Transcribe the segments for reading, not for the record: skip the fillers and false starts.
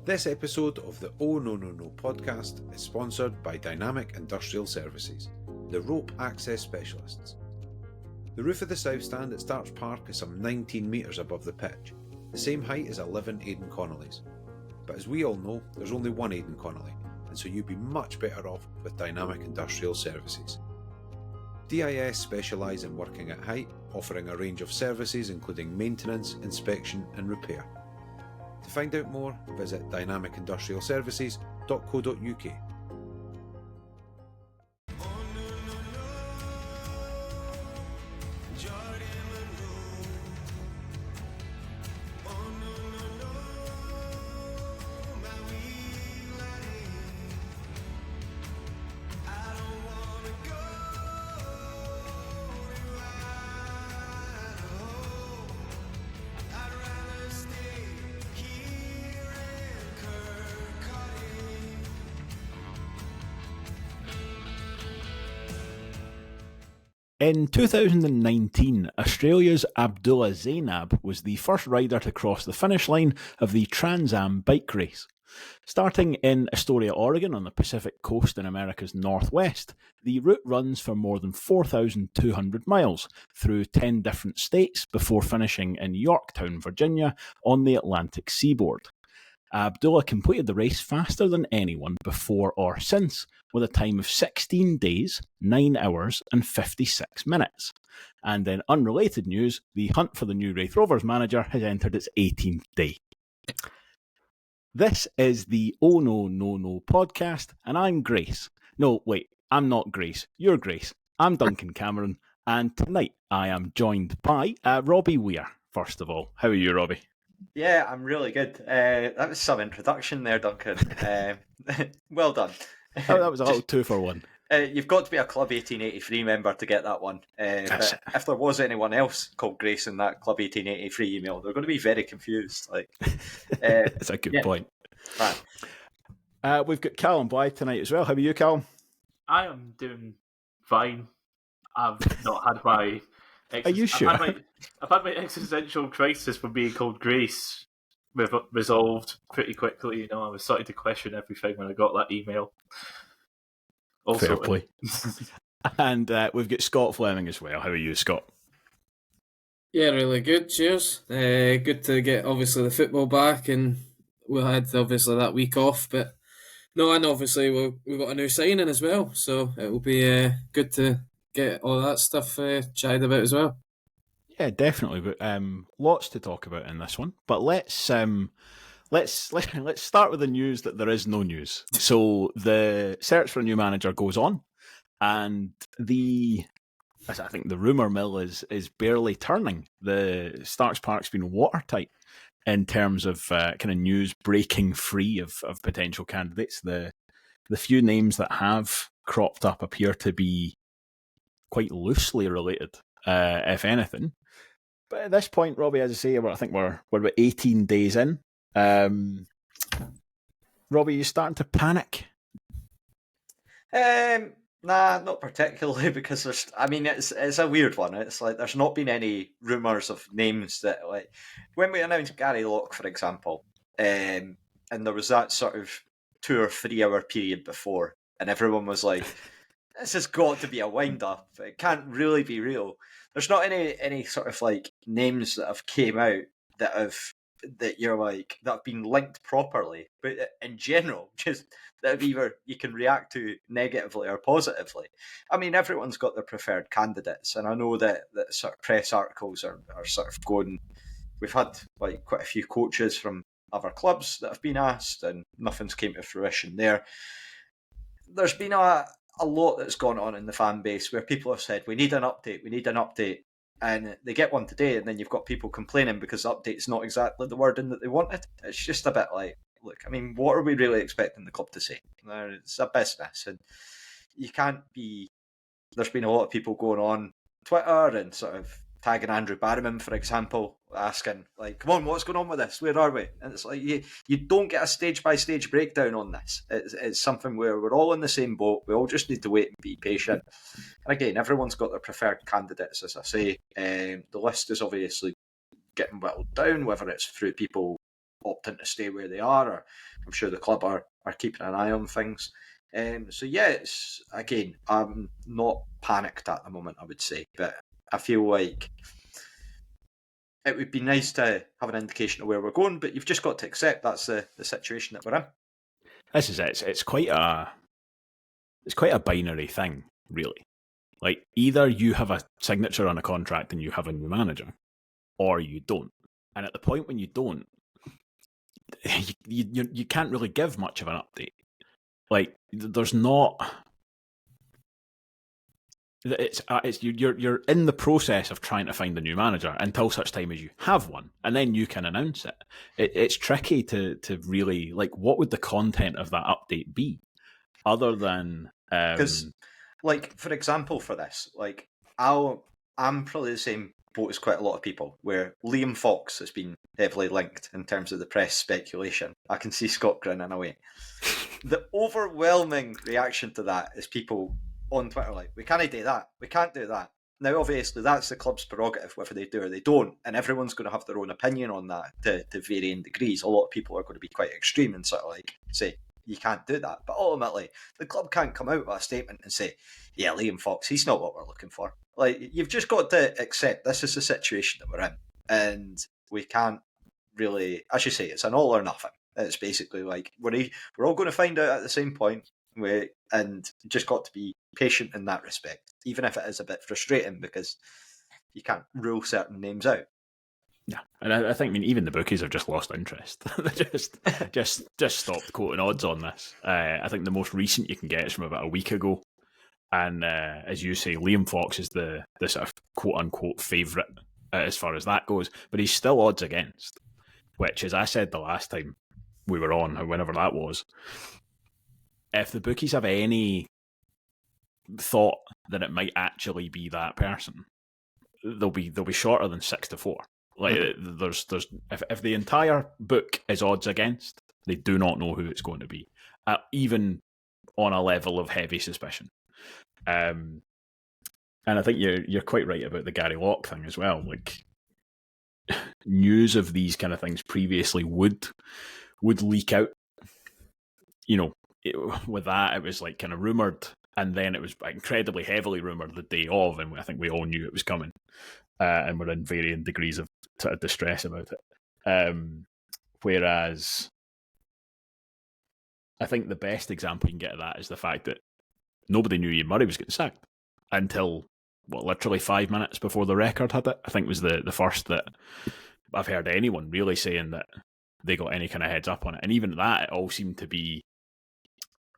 This episode of the Oh No No No podcast is sponsored by Dynamic Industrial Services, the rope access specialists. The roof of the South Stand at Starch Park is some 19 metres above the pitch, the same height as 11 Aidan Connolly's. But as we all know, there's only one Aidan Connolly, and so you'd be much better off with Dynamic Industrial Services. DIS specialise in working at height, offering a range of services including maintenance, inspection and repair. To find out more, visit dynamicindustrialservices.co.uk. In 2019, Australia's Abdullah Zainab was the first rider to cross the finish line of the Trans Am bike race. Starting in Astoria, Oregon on the Pacific coast in America's northwest, the route runs for more than 4,200 miles through 10 different states before finishing in Yorktown, Virginia on the Atlantic seaboard. Abdullah completed the race faster than anyone before or since, with a time of 16 days, 9 hours and 56 minutes. And in unrelated news, the hunt for the new Wraith Rovers manager has entered its 18th day. This is the Oh No No No podcast, and I'm Grace. No, wait, I'm not Grace. You're Grace. I'm Duncan Cameron, and tonight I am joined by Robbie Weir, first of all. How are you, Robbie? Yeah, I'm really good. That was some introduction there, Duncan. Well done. Oh, that was a little 2 for 1. You've got to be a Club 1883 member to get that one. But if there was anyone else called Grace in that Club 1883 email, they're going to be very confused. That's a good point. Right. We've got Callum Blythe tonight as well. How are you, Callum? I am doing fine. I've not had my... Are you sure? I've had my existential crisis from being called Grace resolved pretty quickly. You know, I was starting to question everything when I got that email. Also, fair play. And we've got Scott Fleming as well. How are you, Scott? Yeah, really good. Cheers. Good to get obviously the football back, and we had obviously that week off. But no, and obviously we've got a new signing as well, so it will be good to get all that stuff chatted about as well. Yeah, definitely. But lots to talk about in this one. But let's start with the news that there is no news. So the search for a new manager goes on, and I think the rumour mill is barely turning. The Starch Park's been watertight in terms of kind of news breaking free of potential candidates. The few names that have cropped up appear to be quite loosely related, if anything. But at this point, Robbie, as I say, I think we're about 18 days in. Robbie, you starting to panic? Nah, not particularly, because it's a weird one. It's like there's not been any rumours of names that, like, when we announced Gary Locke, for example, and there was that sort of 2 or 3 hour period before, and everyone was like, this has got to be a wind-up. It can't really be real. There's not any sort of like names that have came out that have been linked properly. But in general, just that either you can react to negatively or positively. I mean, everyone's got their preferred candidates, and I know that sort of press articles are sort of going. We've had like quite a few coaches from other clubs that have been asked, and nothing's came to fruition there. There's been a lot that's gone on in the fan base where people have said, we need an update, and they get one today, and then you've got people complaining because the update's not exactly the wording that they wanted. It's just a bit like, look, I mean, what are we really expecting the club to say? It's a business, and you can't be... There's been a lot of people going on Twitter and sort of tagging Andrew Barrowman, for example, asking, like, come on, what's going on with this? Where are we? And it's like, you don't get a stage-by-stage breakdown on this. It's something where we're all in the same boat. We all just need to wait and be patient. And again, everyone's got their preferred candidates, as I say. The list is obviously getting whittled down, whether it's through people opting to stay where they are, or I'm sure the club are keeping an eye on things. So yeah, it's, again, I'm not panicked at the moment, I would say, but I feel like it would be nice to have an indication of where we're going, but you've just got to accept that's the situation that we're in. This is it. It's quite a binary thing, really. Like, either you have a signature on a contract and you have a new manager, or you don't. And at the point when you don't, you can't really give much of an update. Like, there's not. You're in the process of trying to find a new manager until such time as you have one, and then you can announce it. It's tricky to really, like, what would the content of that update be, other than because, like, for example, for this, like, I'm probably the same boat as quite a lot of people, where Liam Fox has been heavily linked in terms of the press speculation. I can see Scott grinning away. The overwhelming reaction to that is people on Twitter like, we can't do that, we can't do that. Now, obviously, that's the club's prerogative, whether they do or they don't, and everyone's going to have their own opinion on that to varying degrees. A lot of people are going to be quite extreme and sort of like say, you can't do that. But ultimately, the club can't come out with a statement and say, yeah, Liam Fox, he's not what we're looking for. Like, you've just got to accept this is the situation that we're in, and we can't really, as you say, it's an all or nothing. It's basically like, we're all going to find out at the same point, and just got to be patient in that respect, even if it is a bit frustrating because you can't rule certain names out. Yeah, and I think, even the bookies have just lost interest. They just stopped quoting odds on this. I think the most recent you can get is from about a week ago, and as you say, Liam Fox is the sort of quote unquote favourite as far as that goes, but he's still odds against, which, as I said the last time we were on, or whenever that was, if the bookies have any thought that it might actually be that person, they'll be shorter than 6-4. Like, there's if the entire book is odds against, they do not know who it's going to be, even on a level of heavy suspicion. And I think you're quite right about the Gary Locke thing as well. Like, news of these kind of things previously would leak out. With that, it was like kind of rumoured, and then it was incredibly heavily rumoured the day of, and I think we all knew it was coming, and we're in varying degrees of distress about it. Whereas, I think the best example you can get of that is the fact that nobody knew Ian Murray was getting sacked until, literally 5 minutes before the Record had it. I think it was the first that I've heard anyone really saying that they got any kind of heads up on it. And even that, it all seemed to be,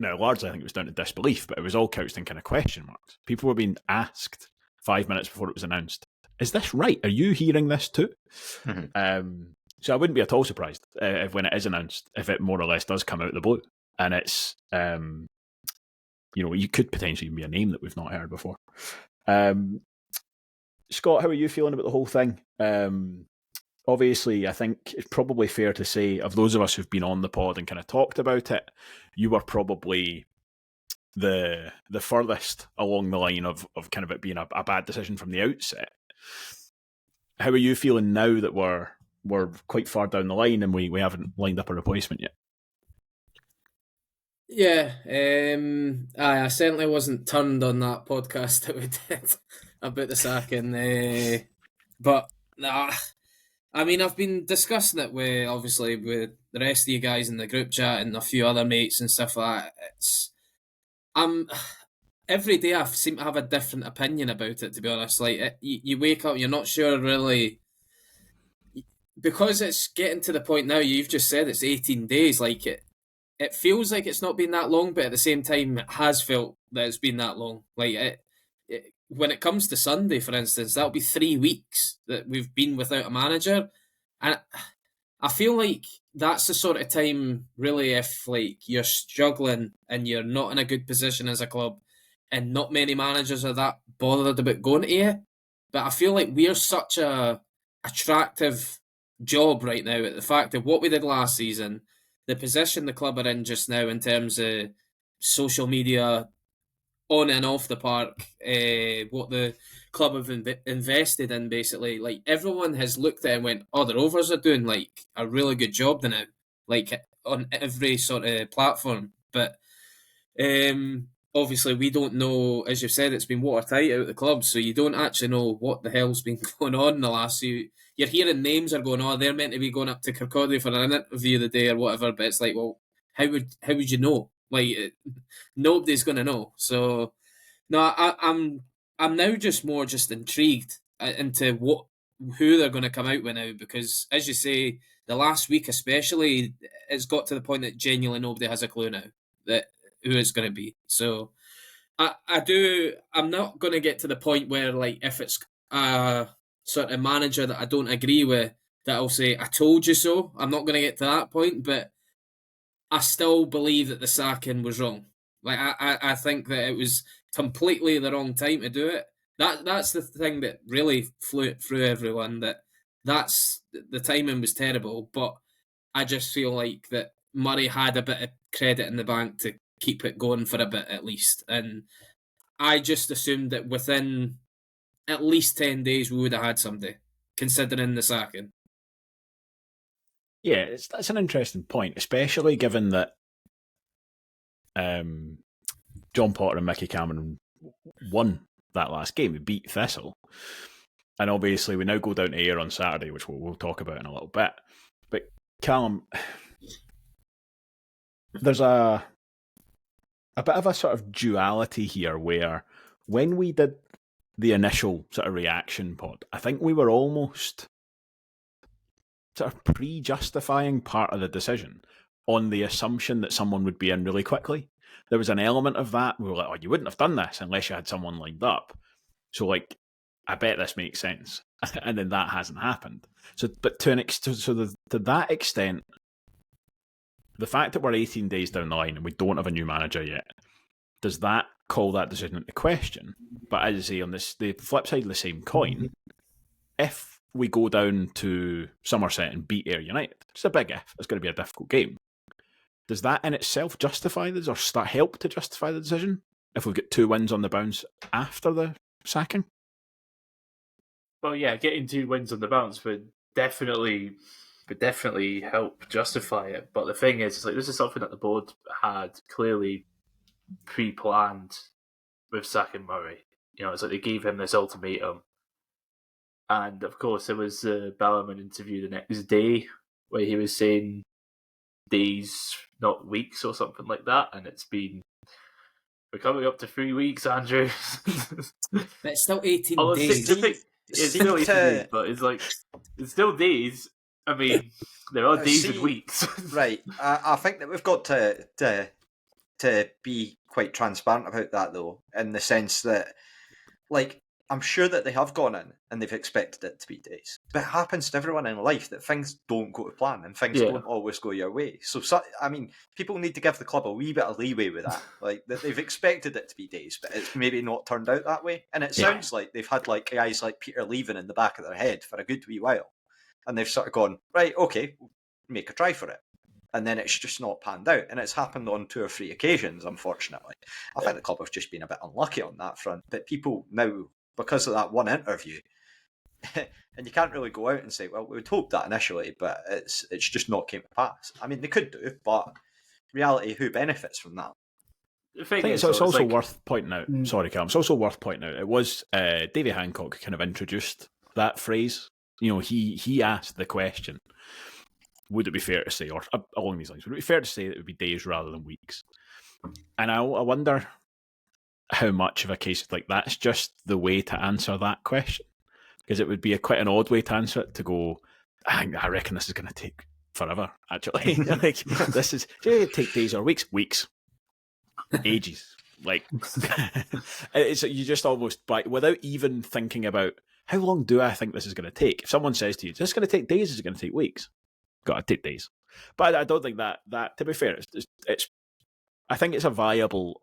now largely I think it was down to disbelief, but it was all couched in kind of question marks. People were being asked 5 minutes before it was announced, is this right? Are you hearing this too? Mm-hmm. So I wouldn't be at all surprised if when it is announced, if it more or less does come out of the blue. And it's, you could potentially be a name that we've not heard before. Scott, how are you feeling about the whole thing? Obviously, I think it's probably fair to say, of those of us who've been on the pod and kind of talked about it, you were probably the furthest along the line of kind of it being a bad decision from the outset. How are you feeling now that we're quite far down the line and we haven't lined up a replacement yet? Yeah, I certainly wasn't turned on that podcast that we did about the sacking, but nah. I mean, I've been discussing it with the rest of you guys in the group chat and a few other mates and stuff like that. Every day I seem to have a different opinion about it, to be honest. Like, you wake up, you're not sure really, because it's getting to the point now. You've just said it's 18 days. Like, it feels like it's not been that long, but at the same time, it has felt that it's been that long. Like, when it comes to Sunday, for instance, that'll be 3 weeks that we've been without a manager. And I feel like that's the sort of time, really, if like you're struggling and you're not in a good position as a club and not many managers are that bothered about going to you. But I feel like we're such a attractive job right now at the fact of what we did last season, the position the club are in just now in terms of social media, on and off the park, what the club have invested in, basically. Like, everyone has looked at it and went, oh, the Rovers are doing, like, a really good job now, like, on every sort of platform. But obviously we don't know, as you've said, it's been watertight out of the club, so you don't actually know what the hell's been going on in the last few. You're hearing names are going, oh, they're meant to be going up to Kirkcaldy for an interview the day or whatever, but it's like, well, how would you know? Like, nobody's going to know. So no, I'm now just more just intrigued into who they're going to come out with now, because as you say, the last week especially, it's got to the point that genuinely nobody has a clue now that who it's going to be. So I'm not going to get to the point where, like, if it's a sort of manager that I don't agree with, that I'll say, I told you so. I'm not going to get to that point, but I still believe that the sacking was wrong. Like, I think that it was completely the wrong time to do it. That's the thing that really flew through everyone, that's the timing was terrible, but I just feel like that Murray had a bit of credit in the bank to keep it going for a bit at least. And I just assumed that within at least 10 days we would have had somebody, considering the sacking. Yeah, that's an interesting point, especially given that John Potter and Mickey Cameron won that last game. We beat Thistle. And obviously we now go down to Ayr on Saturday, which we'll talk about in a little bit. But Callum, there's a bit of a sort of duality here where when we did the initial sort of reaction pod, I think we were almost sort of pre-justifying part of the decision on the assumption that someone would be in really quickly. There was an element of that. We were like, oh, you wouldn't have done this unless you had someone lined up. So, like, I bet this makes sense. And then that hasn't happened. So, but to that extent, the fact that we're 18 days down the line and we don't have a new manager yet, does that call that decision into question? But as I say, on the flip side of the same coin, if we go down to Somerset and beat Ayr United, it's a big if. It's going to be a difficult game. Does that in itself justify this, or help to justify the decision if we've got 2 wins on the bounce after the sacking? Well, yeah, getting 2 wins on the bounce would definitely help justify it. But the thing is, it's like, this is something that the board had clearly pre-planned with sacking Murray. You know, it's like they gave him this ultimatum. And of course, there was a Ballerman interview the next day where he was saying days, not weeks or something like that. And we're coming up to 3 weeks, Andrew. But it's still 18 days. It's still 18 days, but it's still days. I mean, there are days and weeks. Right. I think that we've got to be quite transparent about that, though, in the sense that, like, I'm sure that they have gone in and they've expected it to be days. But it happens to everyone in life that things don't go to plan and things don't always go your way. So, I mean, people need to give the club a wee bit of leeway with that. Like, that they've expected it to be days, but it's maybe not turned out that way. And it sounds like they've had, like, guys like Peter leaving in the back of their head for a good wee while. And they've sort of gone, right, okay, we'll make a try for it. And then it's just not panned out. And it's happened on 2 or 3 occasions, unfortunately. I think the club have just been a bit unlucky on that front. But people now, because of that one interview, and you can't really go out and say, well, we would hope that initially, but it's just not came to pass. I mean, they could do, but reality, who benefits from that? I think it's also worth pointing out. Sorry, Callum. It's also worth pointing out. It was Davy Hancock kind of introduced that phrase. You know, he asked the question, would it be fair to say, or along these lines, would it be fair to say that it would be days rather than weeks? And I wonder how much of a case like that's just the way to answer that question, because it would be quite an odd way to answer it, to go, I reckon this is going to take forever, actually. Like, this is, take days or weeks? Weeks. Ages. Like, it's, you just almost, without even thinking about, how long do I think this is going to take? If someone says to you, is this going to take days, is it going to take weeks? Got to take days. But I don't think that to be fair, it's I think it's a viable,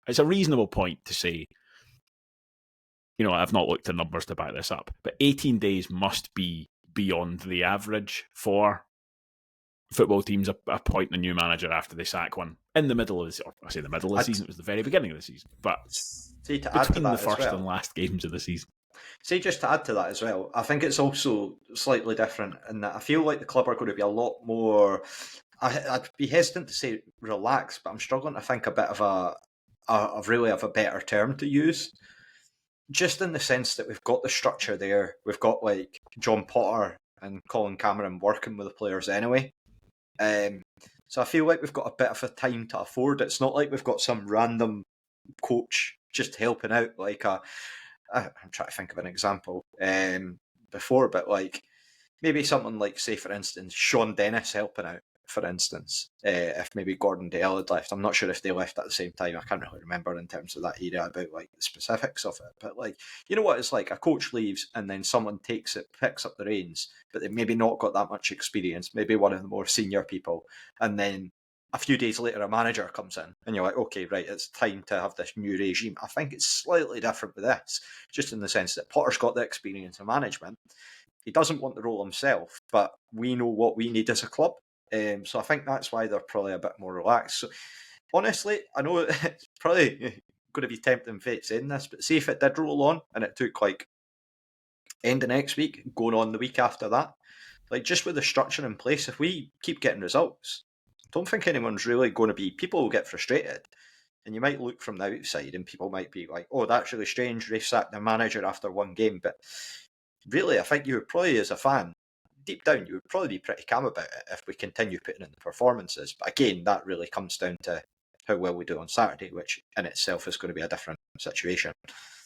it's a reasonable point to say, you know, I've not looked at numbers to back this up, but 18 days must be beyond the average for football teams appoint a new manager after they sack one in the middle of the season. I say the middle of the season, it was the very beginning of the season, but See, to add to between that the first as well, and last games of the season. See, just to add to that as well, I think it's also slightly different in that I feel like the club are going to be a lot more. I'd be hesitant to say relaxed, but I'm struggling to think a bit of a better term to use. Just in the sense that we've got the structure there, we've got like John Potter and Colin Cameron working with the players anyway. So I feel like we've got a bit of a time to afford. It's not like we've got some random coach just helping out. Like I'm trying to think of an example before, but like maybe someone like, say for instance, Sean Dennis helping out. For instance, if maybe Gordon Dale had left, I'm not sure if they left at the same time. I can't really remember in terms of that era about like the specifics of it. But like, you know what it's like? A coach leaves and then someone takes it, picks up the reins, but they've maybe not got that much experience. Maybe one of the more senior people, and then a few days later a manager comes in, and you're like, okay, right, it's time to have this new regime. I think it's slightly different with this, just in the sense that Potter's got the experience of management. He doesn't want the role himself, but we know what we need as a club. So I think that's why they're probably a bit more relaxed. So honestly, I know it's probably going to be tempting fate saying this, but see if it did roll on and it took like end of next week, going on the week after that, like just with the structure in place, if we keep getting results, I don't think anyone's really going to be, people will get frustrated. And you might look from the outside and people might be like, oh, that's really strange, they sacked their manager after one game. But really, I think you would probably, as a fan, deep down, you would probably be pretty calm about it if we continue putting in the performances. But again, that really comes down to how well we do on Saturday, which in itself is going to be a different situation.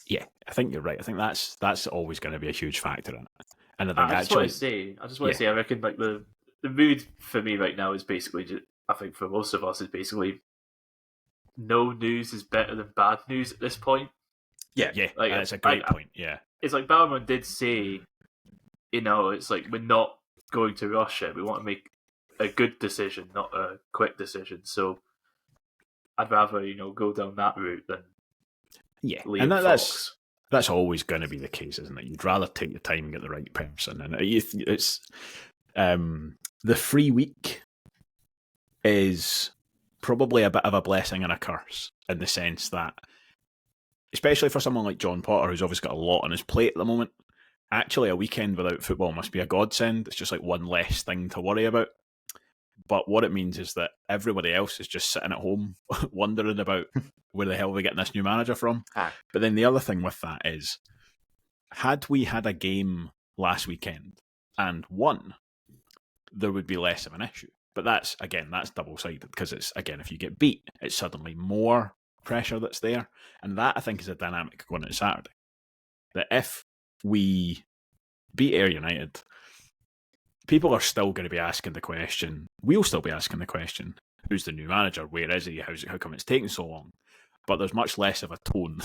Yeah, I think you're right. I think that's always going to be a huge factor in it. And I think I just want to say, I reckon like the mood for me right now is basically, I think for most of us is basically no news is better than bad news at this point. Yeah, like, that's a great point. Yeah, it's like Balmain did say, you know, it's like we're not going to rush it. We want to make a good decision, not a quick decision. So I'd rather, you know, go down that route than and that's always going to be the case, isn't it? You'd rather take your time and get the right person, and it's the free week is probably a bit of a blessing and a curse in the sense that, especially for someone like John Potter, who's obviously got a lot on his plate at the moment, actually a weekend without football must be a godsend. It's just like one less thing to worry about. But what it means is that everybody else is just sitting at home wondering about where the hell are we getting this new manager from. But then the other thing with that is, had we had a game last weekend and won, there would be less of an issue. But that's double-sided, because it's, again, if you get beat, it's suddenly more pressure that's there. And that, I think, is a dynamic going into Saturday. That if we beat Ayr United, people are still going to be asking the question, we'll still be asking the question, who's the new manager? Where is he? How come it's taking so long? But there's much less of a tone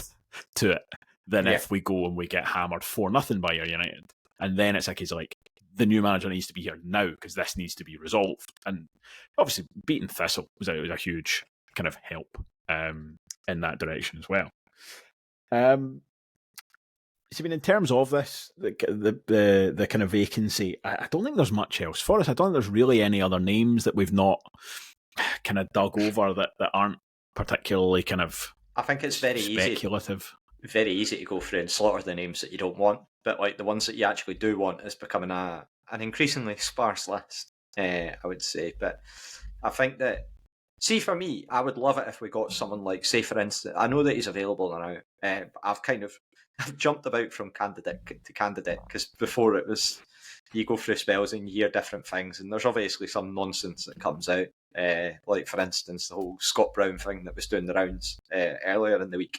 to it than if we go and we get hammered 4-0 by Ayr United. And then it's like, the new manager needs to be here now because this needs to be resolved. And obviously beating Thistle was a huge kind of help in that direction as well. So, I mean, in terms of this, the kind of vacancy, I don't think there's much else for us. I don't think there's really any other names that we've not kind of dug over that aren't particularly kind of, I think it's very speculative. Very easy to go through and slaughter the names that you don't want, but like the ones that you actually do want is becoming an increasingly sparse list, I would say. But I think that, see, for me, I would love it if we got someone like, say for instance, I know that he's available now, but I've jumped about from candidate to candidate, because before it was, you go through spells and you hear different things, and there's obviously some nonsense that comes out, like for instance the whole Scott Brown thing that was doing the rounds earlier in the week.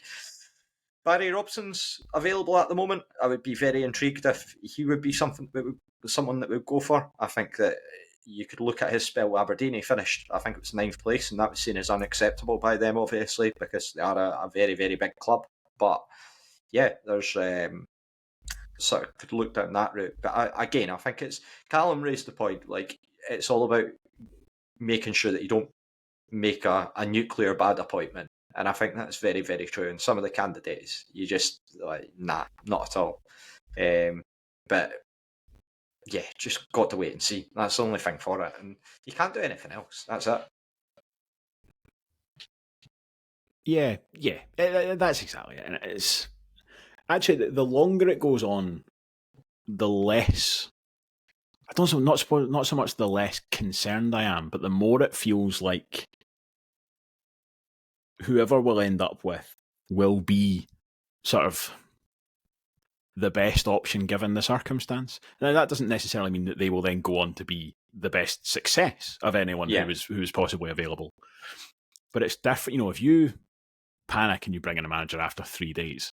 Barry Robson's available at the moment. I would be very intrigued if he would be someone that would go for. I think that you could look at his spell with Aberdeen. He finished, I think it was 9th place, and that was seen as unacceptable by them, obviously, because they are a very, very big club. But yeah, there's sort of could look down that route. But I think it's, Callum raised the point, like, it's all about making sure that you don't make a nuclear bad appointment. And I think that's very, very true. And some of the candidates, you just, like, nah, not at all. But yeah, just got to wait and see. That's the only thing for it, and you can't do anything else. That's it. Yeah, that's exactly it. And it's actually the longer it goes on, the less. I don't know, not so much the less concerned I am, but the more it feels like whoever we'll end up with will be sort of the best option given the circumstance. Now, that doesn't necessarily mean that they will then go on to be the best success of anyone who was possibly available. But it's different. You know, if you panic and you bring in a manager after 3 days,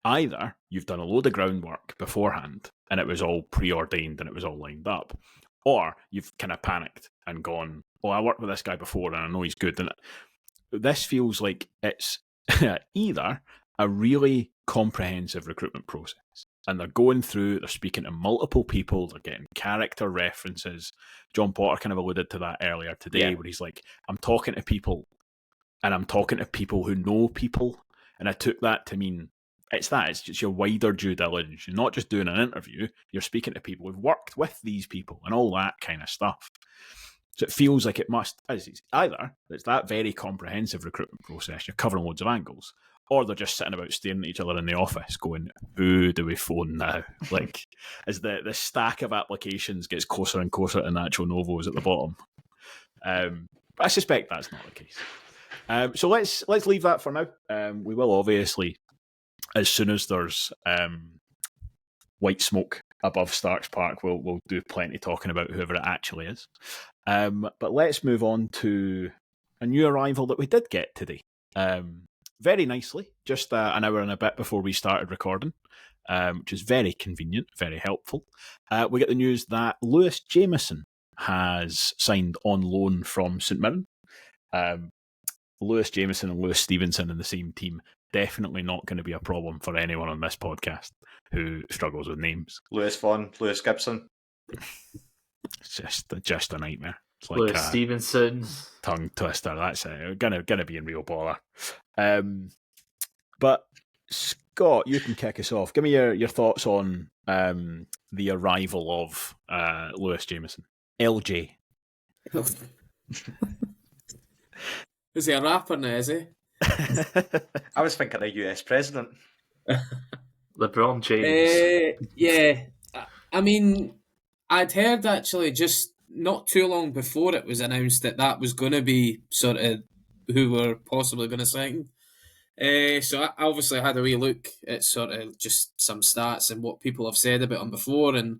either you've done a load of groundwork beforehand and it was all preordained and it was all lined up, or you've kind of panicked and gone, oh, I worked with this guy before and I know he's good. And this feels like it's either a really comprehensive recruitment process and they're going through, they're speaking to multiple people, they're getting character references. John Potter kind of alluded to that earlier today, where he's like, I'm talking to people and I'm talking to people who know people. And I took that to mean it's just your wider due diligence. You're not just doing an interview, you're speaking to people who've worked with these people and all that kind of stuff. So it feels like it must, either it's that very comprehensive recruitment process, you're covering loads of angles, or they're just sitting about staring at each other in the office going, who do we phone now? Like, as the stack of applications gets closer and closer to Nacho Novos at the bottom. But I suspect that's not the case. So let's leave that for now. We will obviously, as soon as there's white smoke above Starks Park, we'll do plenty talking about whoever it actually is. But let's move on to a new arrival that we did get today. Very nicely, just an hour and a bit before we started recording, which is very convenient, very helpful. We get the news that Lewis Jamieson has signed on loan from St Mirren. Lewis Jamieson and Lewis Stevenson in the same team, definitely not going to be a problem for anyone on this podcast who struggles with names. Lewis Vaughan, Lewis Gibson. It's just a nightmare. It's like Lewis Stevenson. Tongue twister, that's it. Gonna be in real bother. But Scott, you can kick us off. Give me your thoughts on the arrival of Lewis Jamieson. LJ. Is he a rapper now, is he? I was thinking a US president. LeBron James. Yeah. I mean, I'd heard actually just not too long before it was announced that was going to be sort of who we're possibly going to sign. So I obviously had a wee look at sort of just some stats and what people have said about him before, and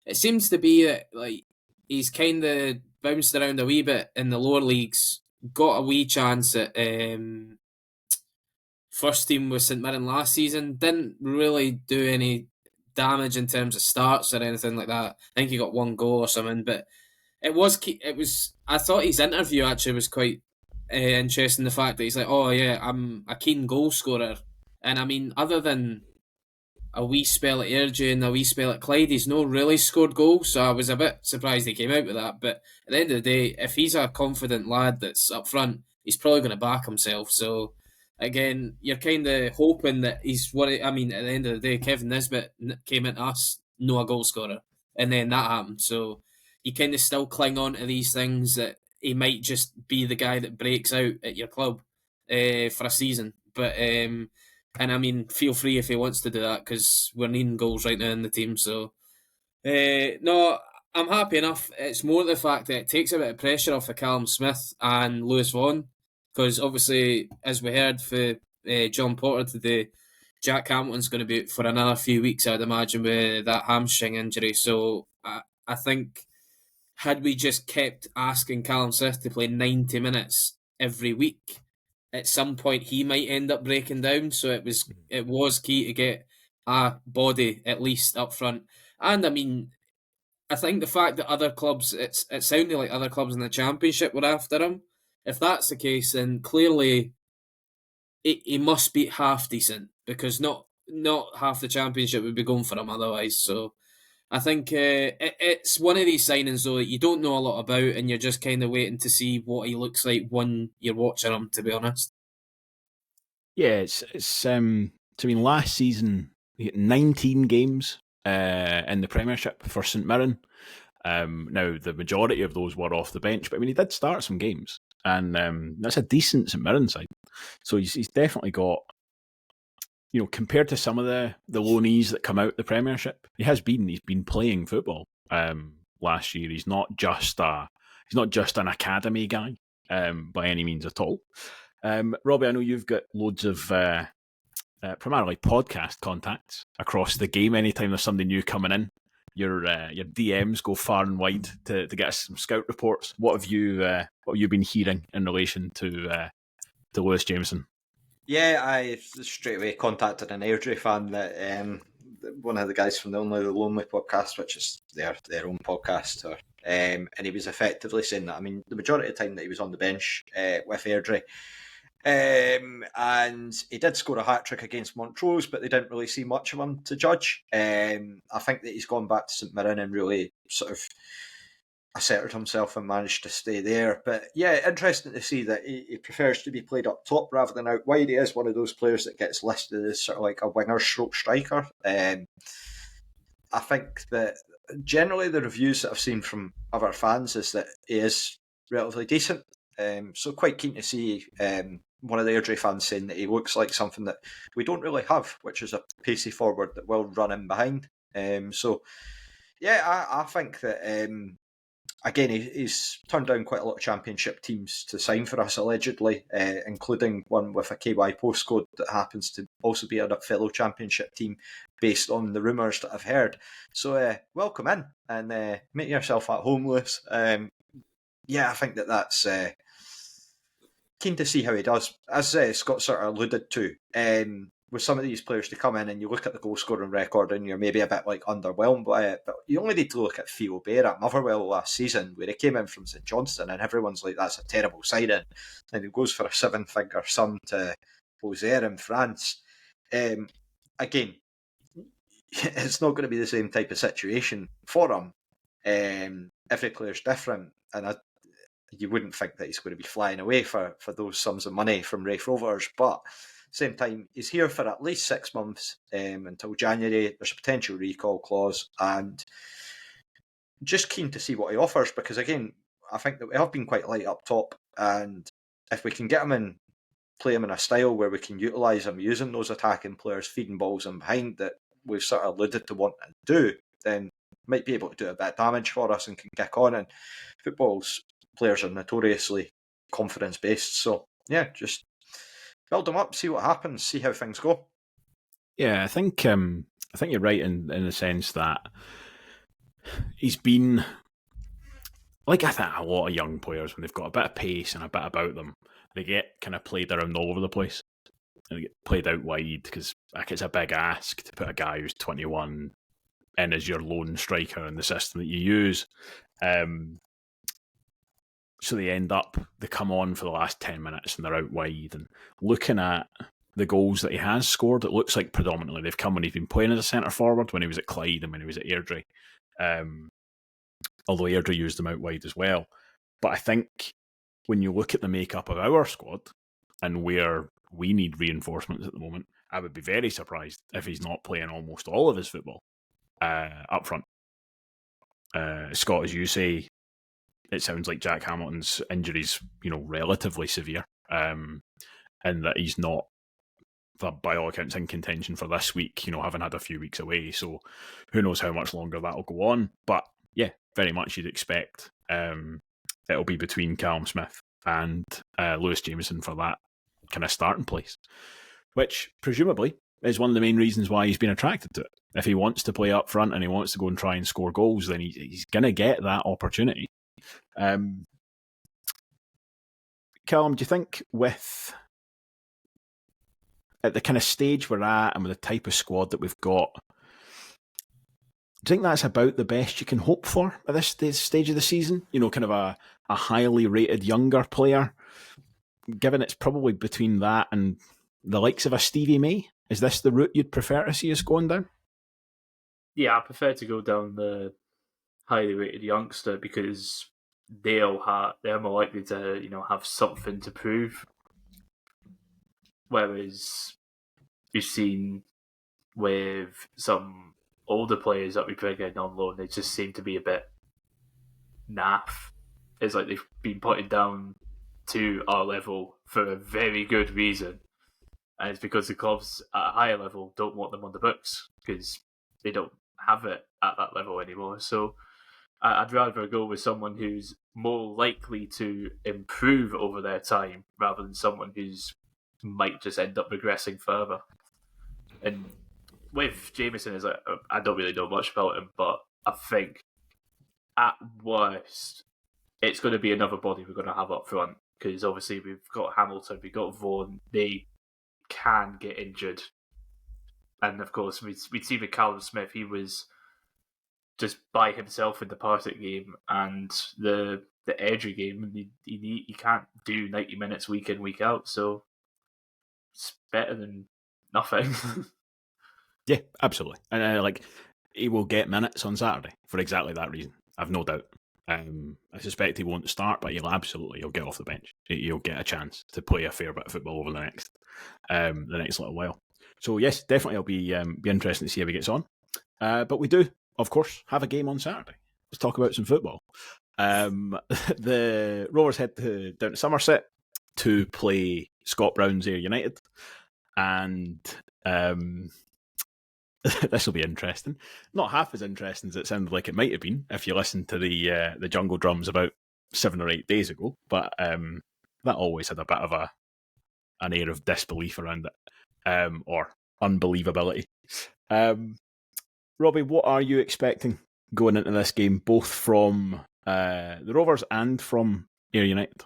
it seems to be that like he's kind of bounced around a wee bit in the lower leagues, got a wee chance at first team with St Mirren last season, didn't really do any damage in terms of starts or anything like that. I think he got one goal or something, but it was. I thought his interview actually was quite interesting. The fact that he's like, "Oh yeah, I'm a keen goal scorer," and I mean, other than a wee spell at Airdrie and a wee spell at Clyde, he's not really scored goals. So I was a bit surprised he came out with that. But at the end of the day, if he's a confident lad that's up front, he's probably going to back himself. So again, you're kind of hoping that he's what. I mean, at the end of the day, Kevin Nisbet came into us, no a goal scorer, and then that happened. So you kind of still cling on to these things that he might just be the guy that breaks out at your club for a season. But and I mean, feel free if he wants to do that because we're needing goals right now in the team. So no, I'm happy enough. It's more the fact that it takes a bit of pressure off of Callum Smith and Lewis Vaughan, because obviously, as we heard for John Potter today, Jack Hamilton's going to be out for another few weeks, I'd imagine, with that hamstring injury. So I think had we just kept asking Callum Smith to play 90 minutes every week, at some point he might end up breaking down. So it was key to get a body at least up front. And I mean, I think the fact that other clubs, it sounded like other clubs in the Championship were after him. If that's the case, then clearly he must be half decent, because not half the Championship would be going for him otherwise. So I think it's one of these signings, though, that you don't know a lot about and you're just kind of waiting to see what he looks like when you're watching him, to be honest. Yeah, it's I mean, last season, he had 19 games in the Premiership for St Mirren. Now, the majority of those were off the bench, but I mean, he did start some games, and that's a decent St Mirren side. So he's definitely got, compared to some of the loanees that come out the Premiership, he's been playing football. Last year, he's not just an academy guy by any means at all. Robbie, I know you've got loads of primarily podcast contacts across the game. Anytime there's somebody new coming in, your DMs go far and wide to get us some scout reports. What have you been hearing in relation to Lewis Jamieson? Yeah, I straight away contacted an Airdrie fan that one of the guys from the Lonely podcast, which is their own podcast, and he was effectively saying that, I mean, the majority of the time that he was on the bench with Airdrie, and he did score a hat-trick against Montrose, but they didn't really see much of him to judge. I think that he's gone back to St Mirren and really sort of asserted himself and managed to stay there. But yeah, interesting to see that he prefers to be played up top rather than out wide. He is one of those players that gets listed as sort of like a winger stroke striker. I think that generally the reviews that I've seen from other fans is that he is relatively decent. So quite keen to see one of the Airdrie fans saying that he looks like something that we don't really have, which is a pacey forward that will run in behind. So yeah, I think that again, he's turned down quite a lot of championship teams to sign for us, allegedly, including one with a KY postcode that happens to also be a fellow championship team based on the rumours that I've heard. So welcome in and make yourself at home, Lewis. Yeah, I think that's keen to see how he does. As Scott sort of alluded to, with some of these players to come in and you look at the goal scoring record and you're maybe a bit like underwhelmed by it, but you only need to look at Theo Bair at Motherwell last season where he came in from St Johnstone and everyone's like, that's a terrible signing, and he goes for a 7-figure sum to Auxerre in France. Again, it's not going to be the same type of situation for him. Every player's different, and you wouldn't think that he's going to be flying away for those sums of money from Raith Rovers, but same time, he's here for at least 6 months until January. There's a potential recall clause, and just keen to see what he offers because, again, I think that we have been quite light up top, and if we can get him in, play him in a style where we can utilise him using those attacking players, feeding balls in behind that we've sort of alluded to wanting to do, then might be able to do a bit of damage for us and can kick on. And football's players are notoriously confidence-based, so yeah, just build them up, see what happens, see how things go. Yeah, I think you're right in the sense that he's been like, I think a lot of young players, when they've got a bit of pace and a bit about them, they get kind of played around all over the place. And they get played out wide because it's a big ask to put a guy who's 21 in as your lone striker in the system that you use. So they come on for the last 10 minutes and they're out wide. And looking at the goals that he has scored, it looks like predominantly they've come when he's been playing as a centre forward, when he was at Clyde and when he was at Airdrie. Although Airdrie used him out wide as well. But I think when you look at the makeup of our squad and where we need reinforcements at the moment, I would be very surprised if he's not playing almost all of his football up front. Scott, as you say, it sounds like Jack Hamilton's injury's, relatively severe, and that he's not, by all accounts, in contention for this week, having had a few weeks away. So who knows how much longer that'll go on. But yeah, very much you'd expect it'll be between Callum Smith and Lewis Jamieson for that kind of starting place, which presumably is one of the main reasons why he's been attracted to it. If he wants to play up front and he wants to go and try and score goals, then he's going to get that opportunity. Callum, do you think at the kind of stage we're at and with the type of squad that we've got, do you think that's about the best you can hope for at this stage of the season? Kind of a highly rated younger player, given it's probably between that and the likes of a Stevie May? Is this the route you'd prefer to see us going down? Yeah, I prefer to go down the highly rated youngster because they're more likely to have something to prove. Whereas you've seen with some older players that we bring in on loan, they just seem to be a bit naff. It's like they've been putting down to our level for a very good reason. And it's because the clubs at a higher level don't want them on the books because they don't have it at that level anymore. So I'd rather go with someone who's more likely to improve over their time rather than someone who's might just end up regressing further. And with Jamieson, is I don't really know much about him, but I think at worst it's going to be another body we're going to have up front because obviously we've got Hamilton, we've got Vaughan. They can get injured, and of course we'd see with Callum Smith, he was just by himself in the Partick game and the Airdrie game. You can't do 90 minutes week in, week out, so it's better than nothing. Yeah, absolutely. And he will get minutes on Saturday for exactly that reason. I've no doubt. I suspect he won't start, but he'll get off the bench. He'll get a chance to play a fair bit of football over the next little while. So yes, definitely it'll be interesting to see how he gets on. But we do, of course, have a game on Saturday. Let's talk about some football. The Rovers head down to Somerset to play Scott Brown's Ayr United, and this will be interesting. Not half as interesting as it sounded like it might have been if you listened to the jungle drums about 7 or 8 days ago. But that always had a bit of an air of disbelief around it, or unbelievability. Robbie, what are you expecting going into this game, both from the Rovers and from Ayr United?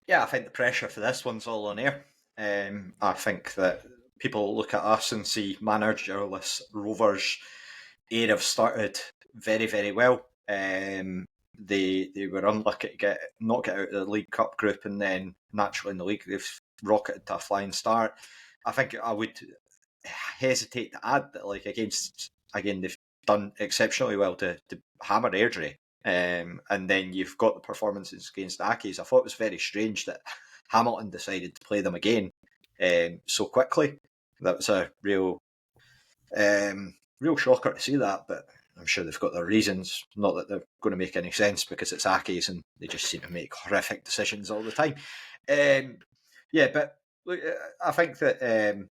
Yeah, I think the pressure for this one's all on Ayr. I think that people look at us and see managerless Rovers. Ayr have started very, very well. They were unlucky to not get out of the League Cup group, and then naturally in the league they've rocketed to a flying start. I think I would hesitate to add that, again, they've done exceptionally well to hammer Airdrie. And then you've got the performances against Accies. I thought it was very strange that Hamilton decided to play them again so quickly. That was a real shocker to see that, but I'm sure they've got their reasons. Not that they're going to make any sense because it's Accies and they just seem to make horrific decisions all the time. But look, I think that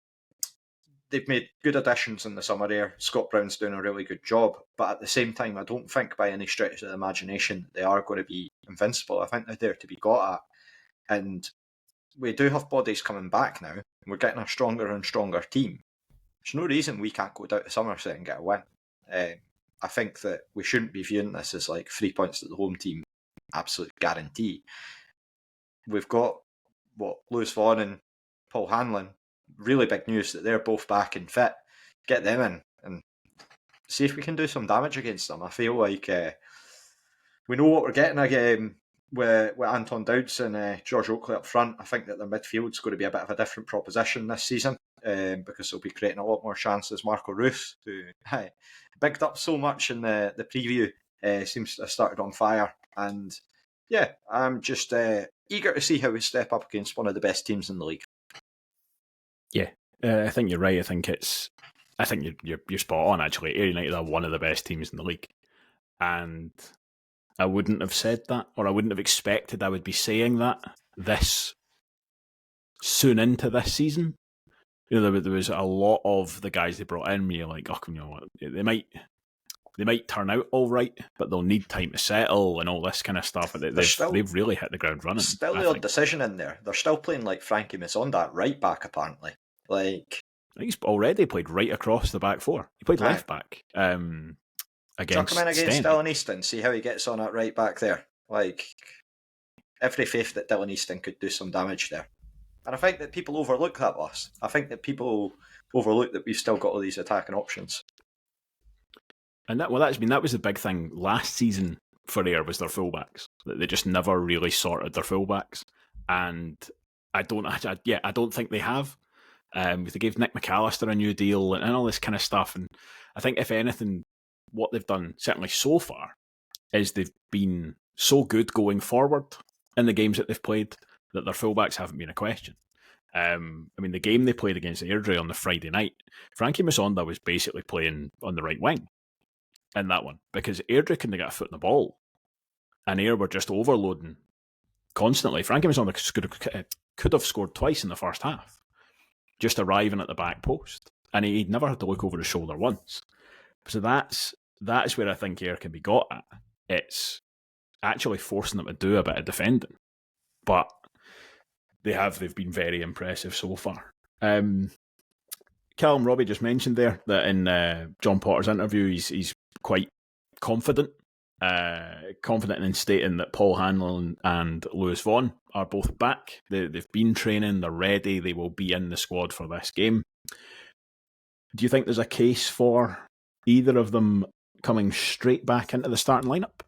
they've made good additions in the summer here. Scott Brown's doing a really good job, but at the same time, I don't think by any stretch of the imagination they are going to be invincible. I think they're there to be got at, and we do have bodies coming back now, and we're getting a stronger and stronger team. There's no reason we can't go down to Somerset and get a win. I think that we shouldn't be viewing this as 3 points to the home team, absolute guarantee. We've got Lewis Vaughan and Paul Hanlon. Really big news that they're both back and fit. Get them in and see if we can do some damage against them. I feel like we know what we're getting again with Anton Dowds and George Oakley up front. I think that their midfield's going to be a bit of a different proposition this season because they'll be creating a lot more chances. Marco Roos, who bigged up so much in the preview, seems to have started on fire. And yeah, I'm just eager to see how we step up against one of the best teams in the league. Yeah, I think you're right. I think you're spot on. Actually, Ayr United are one of the best teams in the league, and I wouldn't have said that, or I wouldn't have expected I would be saying that this soon into this season. There was a lot of the guys they brought in. You're like, they might turn out all right, but they'll need time to settle and all this kind of stuff. They've really hit the ground running. Still the odd decision in there. They're still playing Frankie Missonda at right back, apparently. I think he's already played right across the back four. He played left back against Chuck him in against Dylan Easton, see how he gets on at right back there. Every faith that Dylan Easton could do some damage there. And I think that people overlook that loss. I think that people overlook that we've still got all these attacking options. And that was the big thing last season for Ayr, was their fullbacks. That they just never really sorted their fullbacks, and I don't think they have. They gave Nick McAllister a new deal and all this kind of stuff, and I think if anything, what they've done certainly so far is they've been so good going forward in the games that they've played that their fullbacks haven't been a question. I mean, the game they played against Airdrie on the Friday night, Frankie Musonda was basically playing on the right wing in that one because Airdrie couldn't get a foot in the ball, and Ayr were just overloading constantly. Frankie Musonda could have scored twice in the first half, just arriving at the back post, and he'd never had to look over his shoulder once. So that's where I think Ayr can be got at. It's actually forcing them to do a bit of defending, but they've been very impressive so far. Callum, Robbie just mentioned there that in John Potter's interview, he's quite confident in stating that Paul Hanlon and Lewis Vaughan are both back. They've been training, they're ready, they will be in the squad for this game. Do you think there's a case for either of them coming straight back into the starting lineup?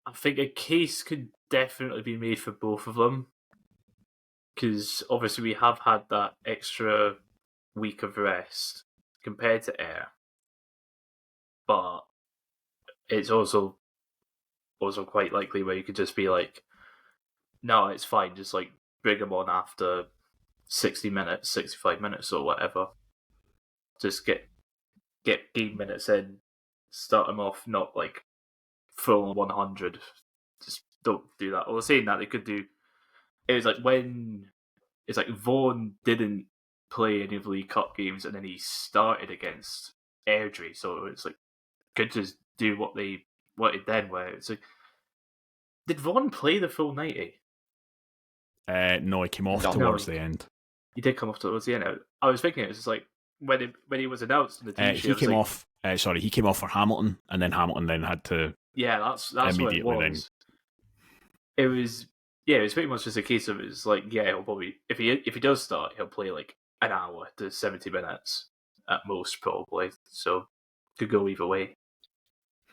I think a case could definitely be made for both of them, because obviously we have had that extra week of rest compared to Ayr, but it's also quite likely where you could just be like, no, it's fine, just like bring them on after 60 minutes, 65 minutes or whatever. Just get game minutes in, start them off, not like full 100. Just don't do that. Well, saying that, they could do. It was like Vaughan didn't play any of the League Cup games, and then he started against Airdrie, so it's like could just do what they wanted then. Where it's like, did Vaughan play the full 90? No, he came off towards the end. He did come off towards the end. I was thinking it was just like when he was announced in the team sheet, he came off for Hamilton, and then Hamilton then had to. Yeah, that's what it was. It was pretty much just a case of it's like, yeah, he'll probably if he does start, he'll play like an hour to 70 minutes at most, probably. So could go either way.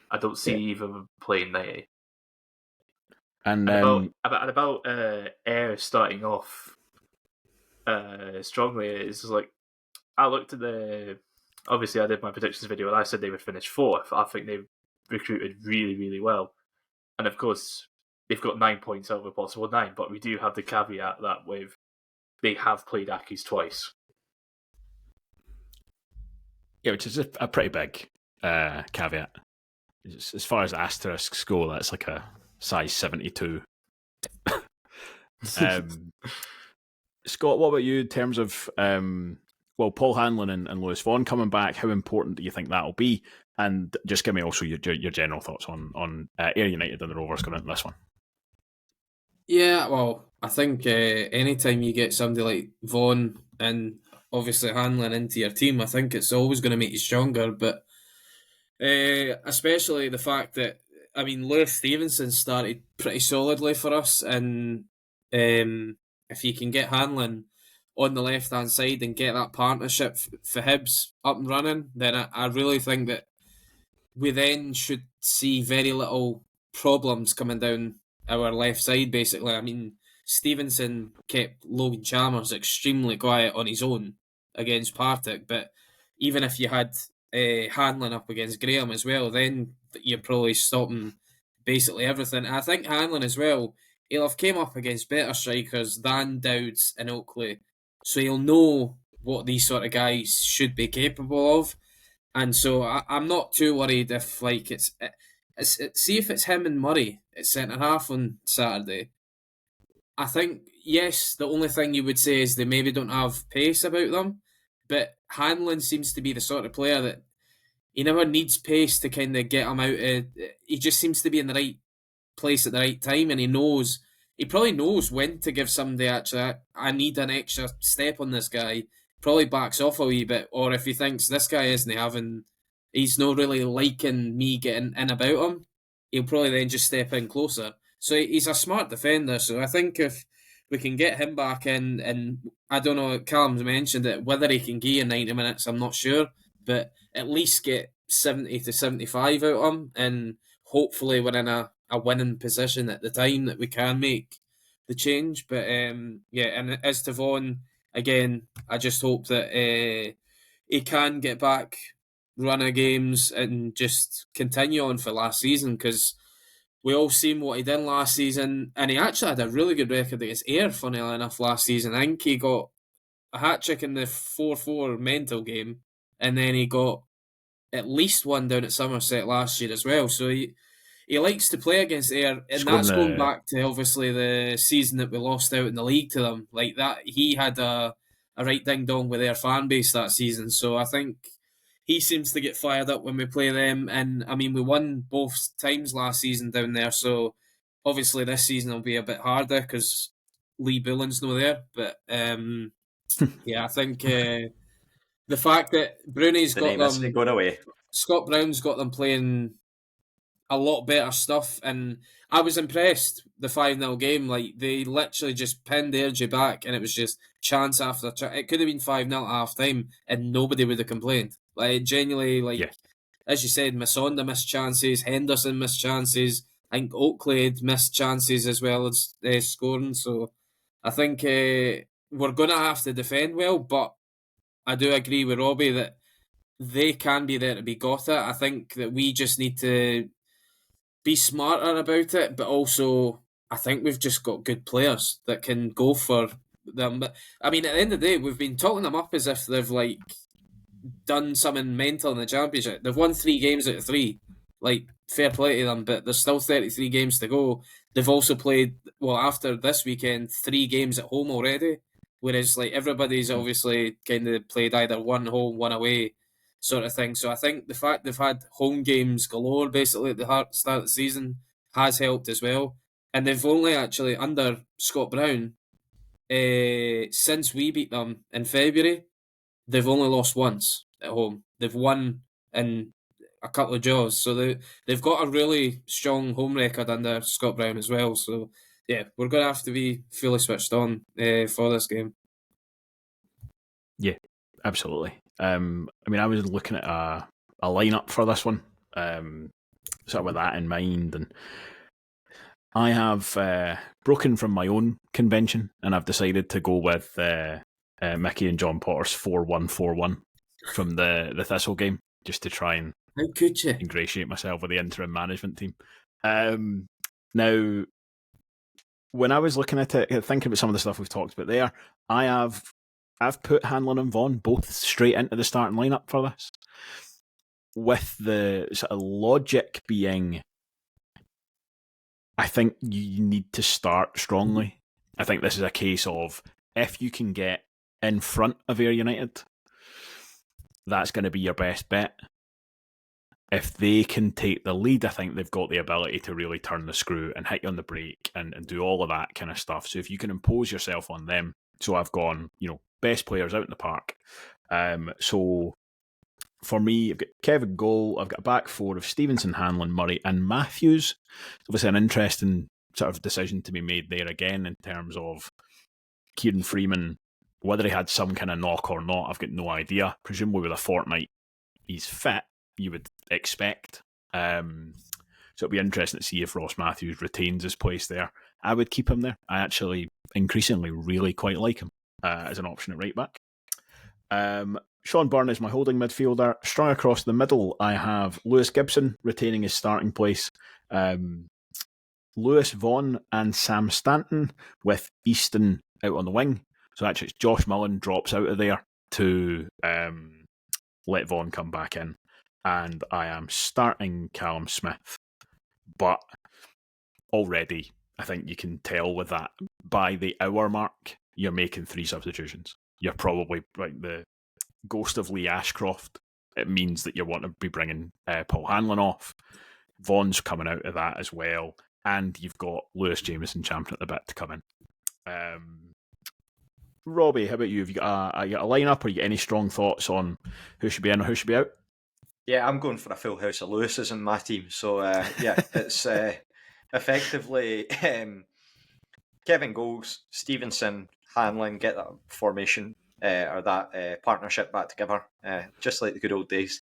I don't see either of them playing 90. And about Ayr starting off strongly, it's just like I looked at obviously I did my predictions video and I said they would finish fourth. I think they've recruited really, really well. And of course, they've got 9 points out of a possible 9, but we do have the caveat that they have played Accies twice. Yeah, which is a pretty big caveat. As far as asterisks go, that's like a size 72. Scott, what about you in terms of Paul Hanlon and Lewis Vaughan coming back? How important do you think that'll be? And just give me also your general thoughts on Ayr United and the Rovers going into this one. Yeah, well, I think anytime you get somebody like Vaughan and obviously Hanlon into your team, I think it's always going to make you stronger. But especially the fact that, I mean, Lewis Stevenson started pretty solidly for us, and if you can get Hanlon on the left-hand side and get that partnership for Hibs up and running, then I really think that we then should see very little problems coming down our left side, basically. I mean, Stevenson kept Logan Chalmers extremely quiet on his own against Partick, but even if you had Hanlon up against Graham as well, then you're probably stopping basically everything. And I think Hanlon as well, he'll have came up against better strikers than Dowds and Oakley, so he'll know what these sort of guys should be capable of. And so I'm not too worried if see if it's him and Murray at centre half on Saturday. I think, yes, the only thing you would say is they maybe don't have pace about them, but Hanlon seems to be the sort of player that he never needs pace to kind of get him out of. He just seems to be in the right place at the right time, and he probably knows when to give somebody, actually, I need an extra step on this guy. Probably backs off a wee bit, or if he thinks this guy he's not really liking me getting in about him, he'll probably then just step in closer. So he's a smart defender, so I think if we can get him back in, and I don't know, Callum's mentioned it, whether he can give you 90 minutes, I'm not sure, but at least get 70 to 75 out of him, and hopefully we're in a winning position at the time that we can make the change. But and as to Vaughan, again, I just hope that he can get back, run of games, and just continue on for last season, because we all seen what he did last season, and he actually had a really good record against Ayr, funnily enough, last season. I think he got a hat-trick in the 4-4 mental game, and then he got at least one down at Somerset last year as well. So he likes to play against Ayr, and that's going back to obviously the season that we lost out in the league to them. Like that, he had a right ding-dong with their fan base that season. So I think he seems to get fired up when we play them. And I mean, we won both times last season down there. So obviously this season will be a bit harder because Lee Bullen's not there. But yeah, I think the fact that Brownie's got them going away. Scott Brown's got them playing a lot better stuff, and I was impressed. The 5-0 game, like they literally just pinned Airdrie back, and it was just chance after chance. It could have been 5-0 at half time, and nobody would have complained. Like genuinely, like as you said, Masonda missed chances, Henderson missed chances. I think Oakley had missed chances as well as scoring. So I think we're going to have to defend well, but I do agree with Robbie that they can be there to be got at. I think that we just need to be smarter about it, but also I think we've just got good players that can go for them. But I mean, at the end of the day, we've been talking them up as if they've like done something mental in the championship. They've won 3 games out of 3. Like, fair play to them, but there's still 33 games to go. They've also played, well, after this weekend, 3 games at home already. Whereas, like, everybody's obviously kind of played either one home, one away sort of thing. So I think the fact they've had home games galore basically at the start of the season has helped as well. And they've only actually, under Scott Brown, since we beat them in February, they've only lost once at home. They've won in a couple of draws. So they've got a really strong home record under Scott Brown as well. So yeah, we're going to have to be fully switched on for this game. Yeah, absolutely. I mean, I was looking at a lineup for this one, sort of with that in mind, and I have broken from my own convention, and I've decided to go with Mickey and John Potter's 4-1-4-1 from the Thistle game, just to try and how could you ingratiate myself with the interim management team. Now, when I was looking at it, thinking about some of the stuff we've talked about there, I've put Hanlon and Vaughan both straight into the starting lineup for this, with the sort of logic being, I think you need to start strongly. I think this is a case of, if you can get in front of Ayr United, that's going to be your best bet. If they can take the lead, I think they've got the ability to really turn the screw and hit you on the brake and do all of that kind of stuff. So if you can impose yourself on them, so I've gone, best players out in the park. So for me, I've got Kevin goal, I've got a back 4 of Stevenson, Hanlon, Murray and Matthews. Obviously an interesting sort of decision to be made there again in terms of Kieran Freeman, whether he had some kind of knock or not, I've got no idea. Presumably with a fortnight he's fit, you would expect. So it'll be interesting to see if Ross Matthews retains his place there. I would keep him there. I actually increasingly really quite like him as an option at right back. Sean Byrne is my holding midfielder. Strung across the middle, I have Lewis Gibson retaining his starting place. Lewis Vaughan and Sam Stanton, with Easton out on the wing. So actually it's Josh Mullen drops out of there to let Vaughan come back in. And I am starting Callum Smith. But already, I think you can tell with that, by the hour mark, you're making 3 substitutions. You're probably like the ghost of Lee Ashcroft. It means that you want to be bringing Paul Hanlon off. Vaughan's coming out of that as well. And you've got Lewis Jamieson champing at the bit to come in. Robbie, how about you? Have you got a lineup, or you got any strong thoughts on who should be in or who should be out? Yeah, I'm going for a full house of Lewises in my team. So, it's effectively Kevin goals, Stevenson, Hanlon, get that formation or that partnership back together, just like the good old days,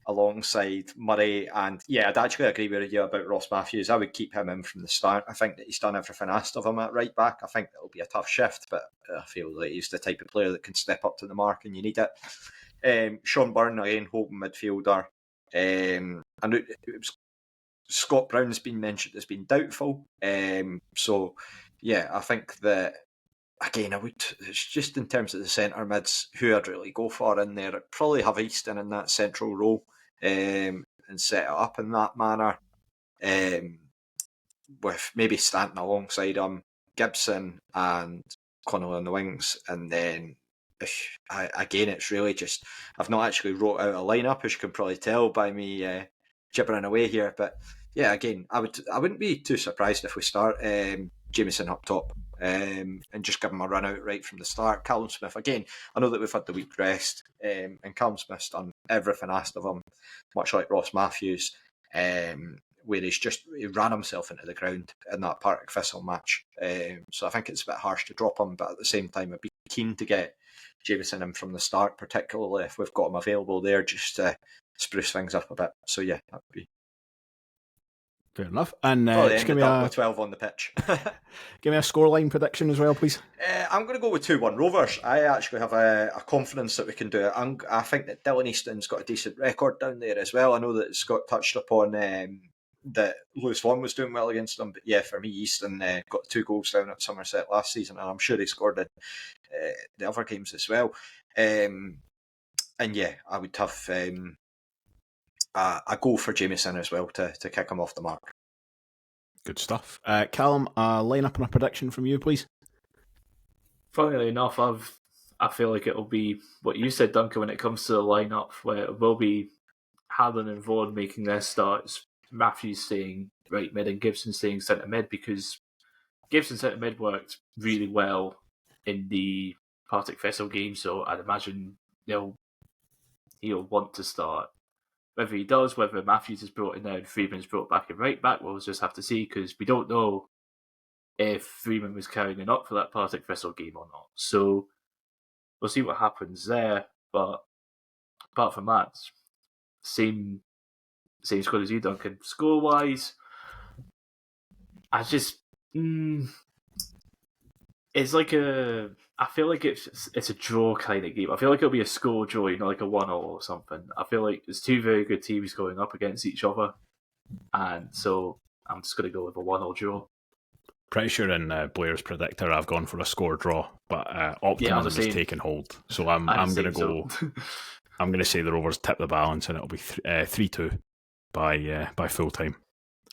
alongside Murray. And yeah, I'd actually agree with you about Ross Matthews. I would keep him in from the start. I think that he's done everything asked of him at right back. I think it'll be a tough shift, but I feel like he's the type of player that can step up to the mark and you need it. Sean Byrne, again, holding midfielder. And it was Scott Brown's been mentioned as being doubtful. So, yeah, I think that, again, it's just in terms of the centre mids, who I'd really go for in there. I'd probably have Easton in that central role and set it up in that manner, with maybe Stanton alongside him, Gibson and Connell on the wings, and then again, it's really just, I've not actually wrote out a lineup, as you can probably tell by me gibbering away here, but yeah, again, I wouldn't be too surprised if we start Jamieson up top and just give him a run out right from the start. Callum Smith, again, I know that we've had the week rest, and Callum Smith's done everything asked of him, much like Ross Matthews, where he ran himself into the ground in that Partick Thistle match. So I think it's a bit harsh to drop him, but at the same time, I'd be keen to get Jamieson in from the start, particularly if we've got him available there, just to spruce things up a bit. So yeah, that would be fair enough. And just give me with 12 on the pitch. Give me a scoreline prediction as well, please. I'm going to go with 2-1 Rovers. I actually have a confidence that we can do it. I think that Dylan Easton's got a decent record down there as well. I know that Scott touched upon that Lewis Vaughan was doing well against them, but yeah, for me, Easton got 2 goals down at Somerset last season, and I'm sure he scored in the other games as well. And yeah, I would have a goal for Jamieson as well to kick him off the mark. Good stuff. Callum, a line-up and a prediction from you, please. Funnily enough, I feel like it'll be what you said, Duncan, when it comes to the lineup, where it will be Hanlon and Vaughan making their starts, Matthews staying right mid and Gibson staying centre mid, because Gibson centre mid worked really well in the Partick Thistle game, so I'd imagine he'll want to start. Whether he does, whether Matthews is brought in now and Freeman's brought back in right back, we'll just have to see, because we don't know if Freeman was carrying it up for that Partick Thistle game or not. So we'll see what happens there. But apart from that, same squad as you, Duncan. Score-wise, I just... it's like I feel like it's a draw kind of game. I feel like it'll be a score draw, like a 1-0 or something. I feel like there's 2 very good teams going up against each other, and so I'm just going to go with a 1-0 draw. Pretty sure in Blair's predictor I've gone for a score draw, but optimism is taking hold. So I'm going to go. I'm going to say the Rovers tip the balance, and it'll be 3-2 by full time.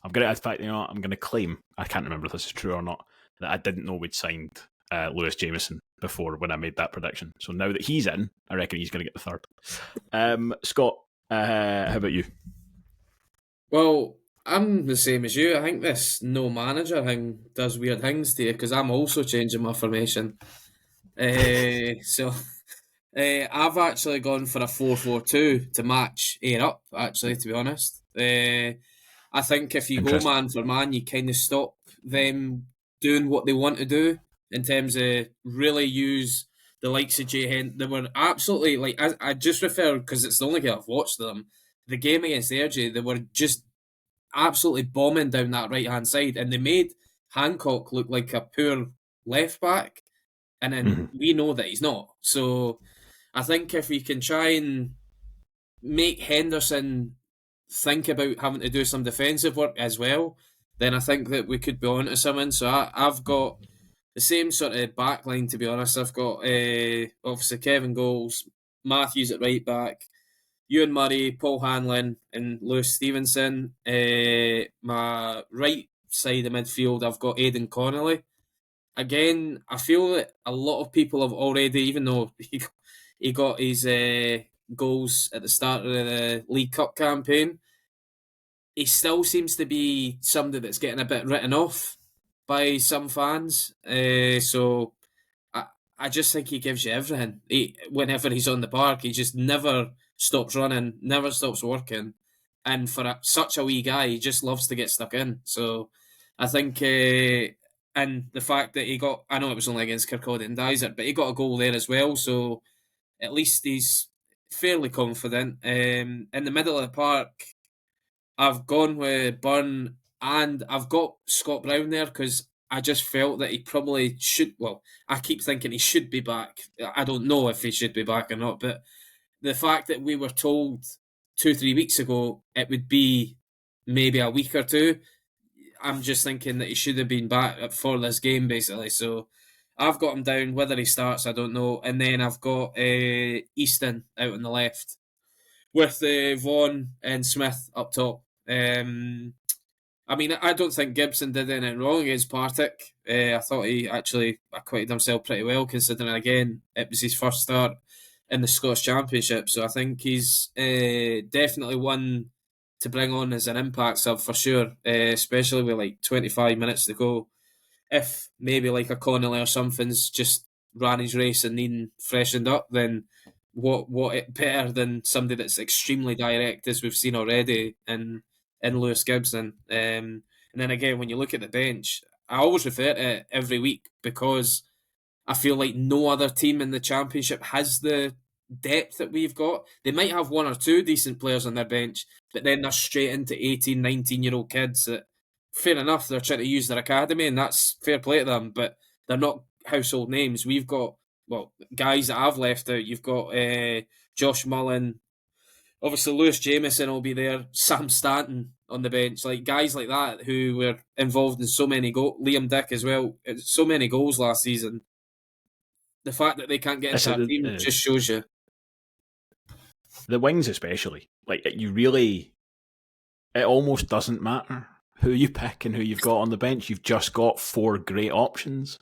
I'm going to claim, I can't remember if this is true or not, that I didn't know we'd signed Lewis Jamieson before when I made that prediction. So now that he's in, I reckon he's going to get the third. Scott, how about you? Well, I'm the same as you. I think this no manager thing does weird things to you, because I'm also changing my formation. So I've actually gone for a 4-4-2 to match Air Up, actually, to be honest. I think if you go man for man, you kind of stop them doing what they want to do in terms of really use the likes of Jay Hen. They were absolutely, I just refer, because it's the only game I've watched them, the game against Ergie, they were just absolutely bombing down that right-hand side, and they made Hancock look like a poor left-back, and then we know that he's not. So I think if we can try and make Henderson think about having to do some defensive work as well, then I think that we could be on to something. So I've got the same sort of backline, to be honest. I've got obviously Kevin Goals, Matthews at right back, Ewan Murray, Paul Hanlon and Lewis Stevenson. My right side of midfield, I've got Aidan Connolly. Again, I feel that a lot of people have already, even though he got his goals at the start of the League Cup campaign, he still seems to be somebody that's getting a bit written off by some fans. So I just think he gives you everything. Whenever he's on the park, he just never stops running, never stops working. And for such a wee guy, he just loves to get stuck in. So I think, and the fact that he got, I know it was only against Kirkcaldy and Dyser, but he got a goal there as well. So at least he's fairly confident. In the middle of the park, I've gone with Byrne, and I've got Scott Brown there because I just felt that he probably should. Well, I keep thinking he should be back. I don't know if he should be back or not, but the fact that we were told 2-3 weeks ago it would be maybe a week or two. I'm just thinking that he should have been back for this game, basically. So I've got him down. Whether he starts, I don't know. And then I've got Easton out on the left with Vaughan and Smith up top. I mean, I don't think Gibson did anything wrong against Partick. I thought he actually acquitted himself pretty well, considering, again, it was his first start in the Scottish Championship. So I think he's definitely one to bring on as an impact sub for sure, especially with like 25 minutes to go. If maybe like a Connolly or something's just ran his race and needing freshened up, then what it better than somebody that's extremely direct, as we've seen already in Lewis Gibson. And then again, when you look at the bench, I always refer to it every week because I feel like no other team in the Championship has the depth that we've got. They might have one or two decent players on their bench, but then they're straight into 18, 19-year-old kids that, fair enough, they're trying to use their academy, and that's fair play to them, but they're not household names. We've got, well, guys that I've left out. You've got Josh Mullen. Obviously, Lewis Jamieson will be there. Sam Stanton on the bench. Like guys like that who were involved in so many goals. Liam Dick as well. So many goals last season. The fact that they can't get into our team just shows you. The wings especially. Like, it almost doesn't matter who you pick and who you've got on the bench. You've just got four great options.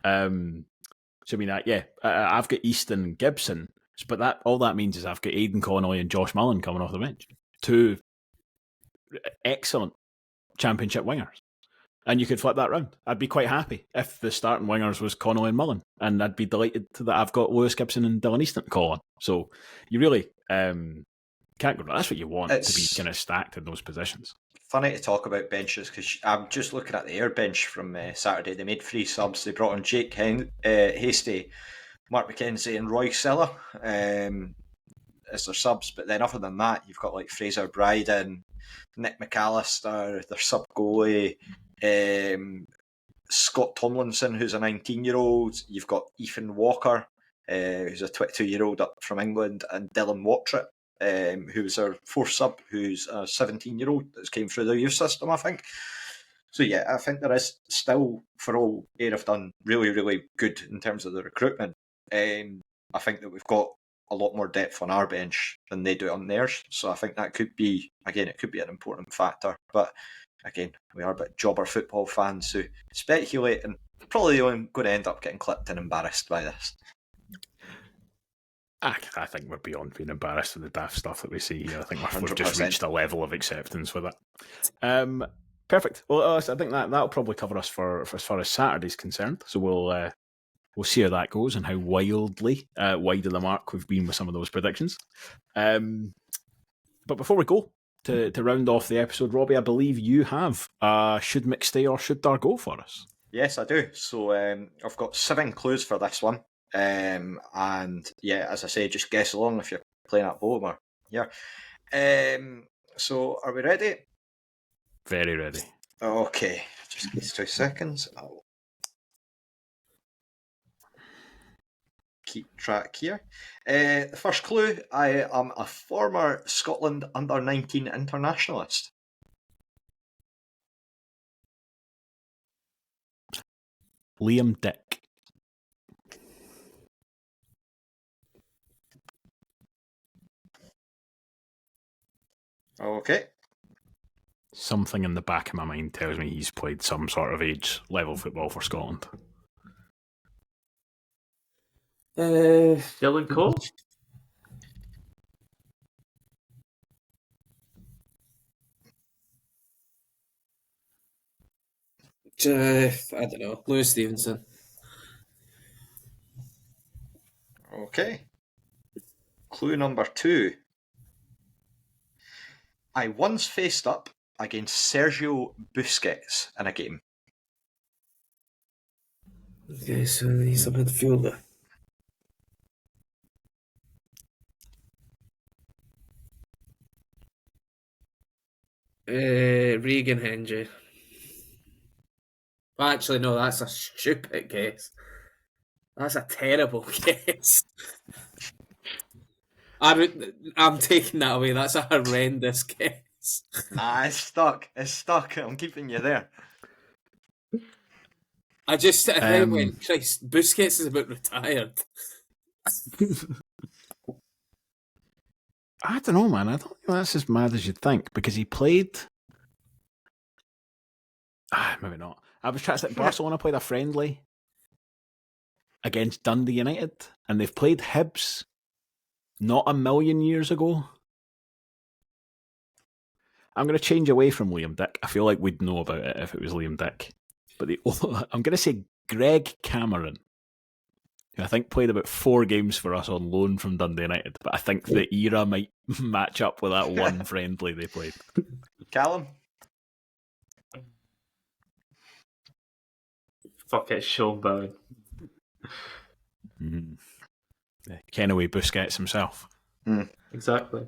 So I mean, I've got Easton and Gibson, but all that means is I've got Aidan Connolly and Josh Mullen coming off the bench. Two excellent Championship wingers. And you could flip that round. I'd be quite happy if the starting wingers was Connolly and Mullen, and I'd be delighted that I've got Lewis Gibson and Dylan Easton to call on. So you really can't go wrong. That's what you want, to be kind of stacked in those positions. Funny to talk about benches because I'm just looking at the air bench from Saturday. They made 3 subs. They brought on Jake Hasty, Mark McKenzie, and Roy Siller as their subs. But then other than that, you've got like Fraser Bryden, Nick McAllister, their sub goalie, Scott Tomlinson, who's a 19-year-old. You've got Ethan Walker, who's a 22-year-old up from England, and Dylan Wattrip, who's our 4th sub, who's a 17-year-old that's came through the youth system, I think. So yeah, I think there is still, for all Ayr have done really, really good in terms of the recruitment. I think that we've got a lot more depth on our bench than they do on theirs. So I think that could be, again, it could be an important factor. But again, we are a bit jobber football fans who speculate and probably going to end up getting clipped and embarrassed by this. I think we're beyond being embarrassed with the daft stuff that we see here. I think we've 100%. just reached a level of acceptance with it. Perfect. Well, I think that'll probably cover us for as far as Saturday's concerned. So we'll see how that goes and how wildly wide of the mark we've been with some of those predictions. But before we go, to round off the episode, Robbie, I believe you have Should McStay or Should Dargo for us. Yes, I do. So I've got 7 clues for this one. And yeah, as I say, just guess along if you're playing at home or here. So are we ready? Very ready. Okay, just give us 2 seconds. I'll keep track here. The first clue, I am a former Scotland under-19 internationalist. Liam Dick. Okay. Something in the back of my mind tells me he's played some sort of age level football for Scotland. Dylan Cole? I don't know. Lewis Stevenson. Okay. Clue number 2. I once faced up against Sergio Busquets in a game. Okay, so he's a midfielder. Regan Hendry. Actually, no, that's a stupid guess. That's a terrible guess. I'm taking that away. That's a horrendous guess. Nah, it's stuck. It's stuck. I'm keeping you there. I just then went, Christ, Busquets is about retired. I don't know, man. I don't think that's as mad as you'd think because he played. Maybe not. I was trying to say Barcelona played a friendly against Dundee United, and they've played Hibs not a million years ago. I'm going to change away from Liam Dick. I feel like we'd know about it if it was Liam Dick. But I'm going to say Greg Cameron, who I think played about 4 games for us on loan from Dundee United. But I think the era might match up with that one friendly they played. Callum? Fuck it, Sean Bowen. Kenaway Busquets himself. Exactly.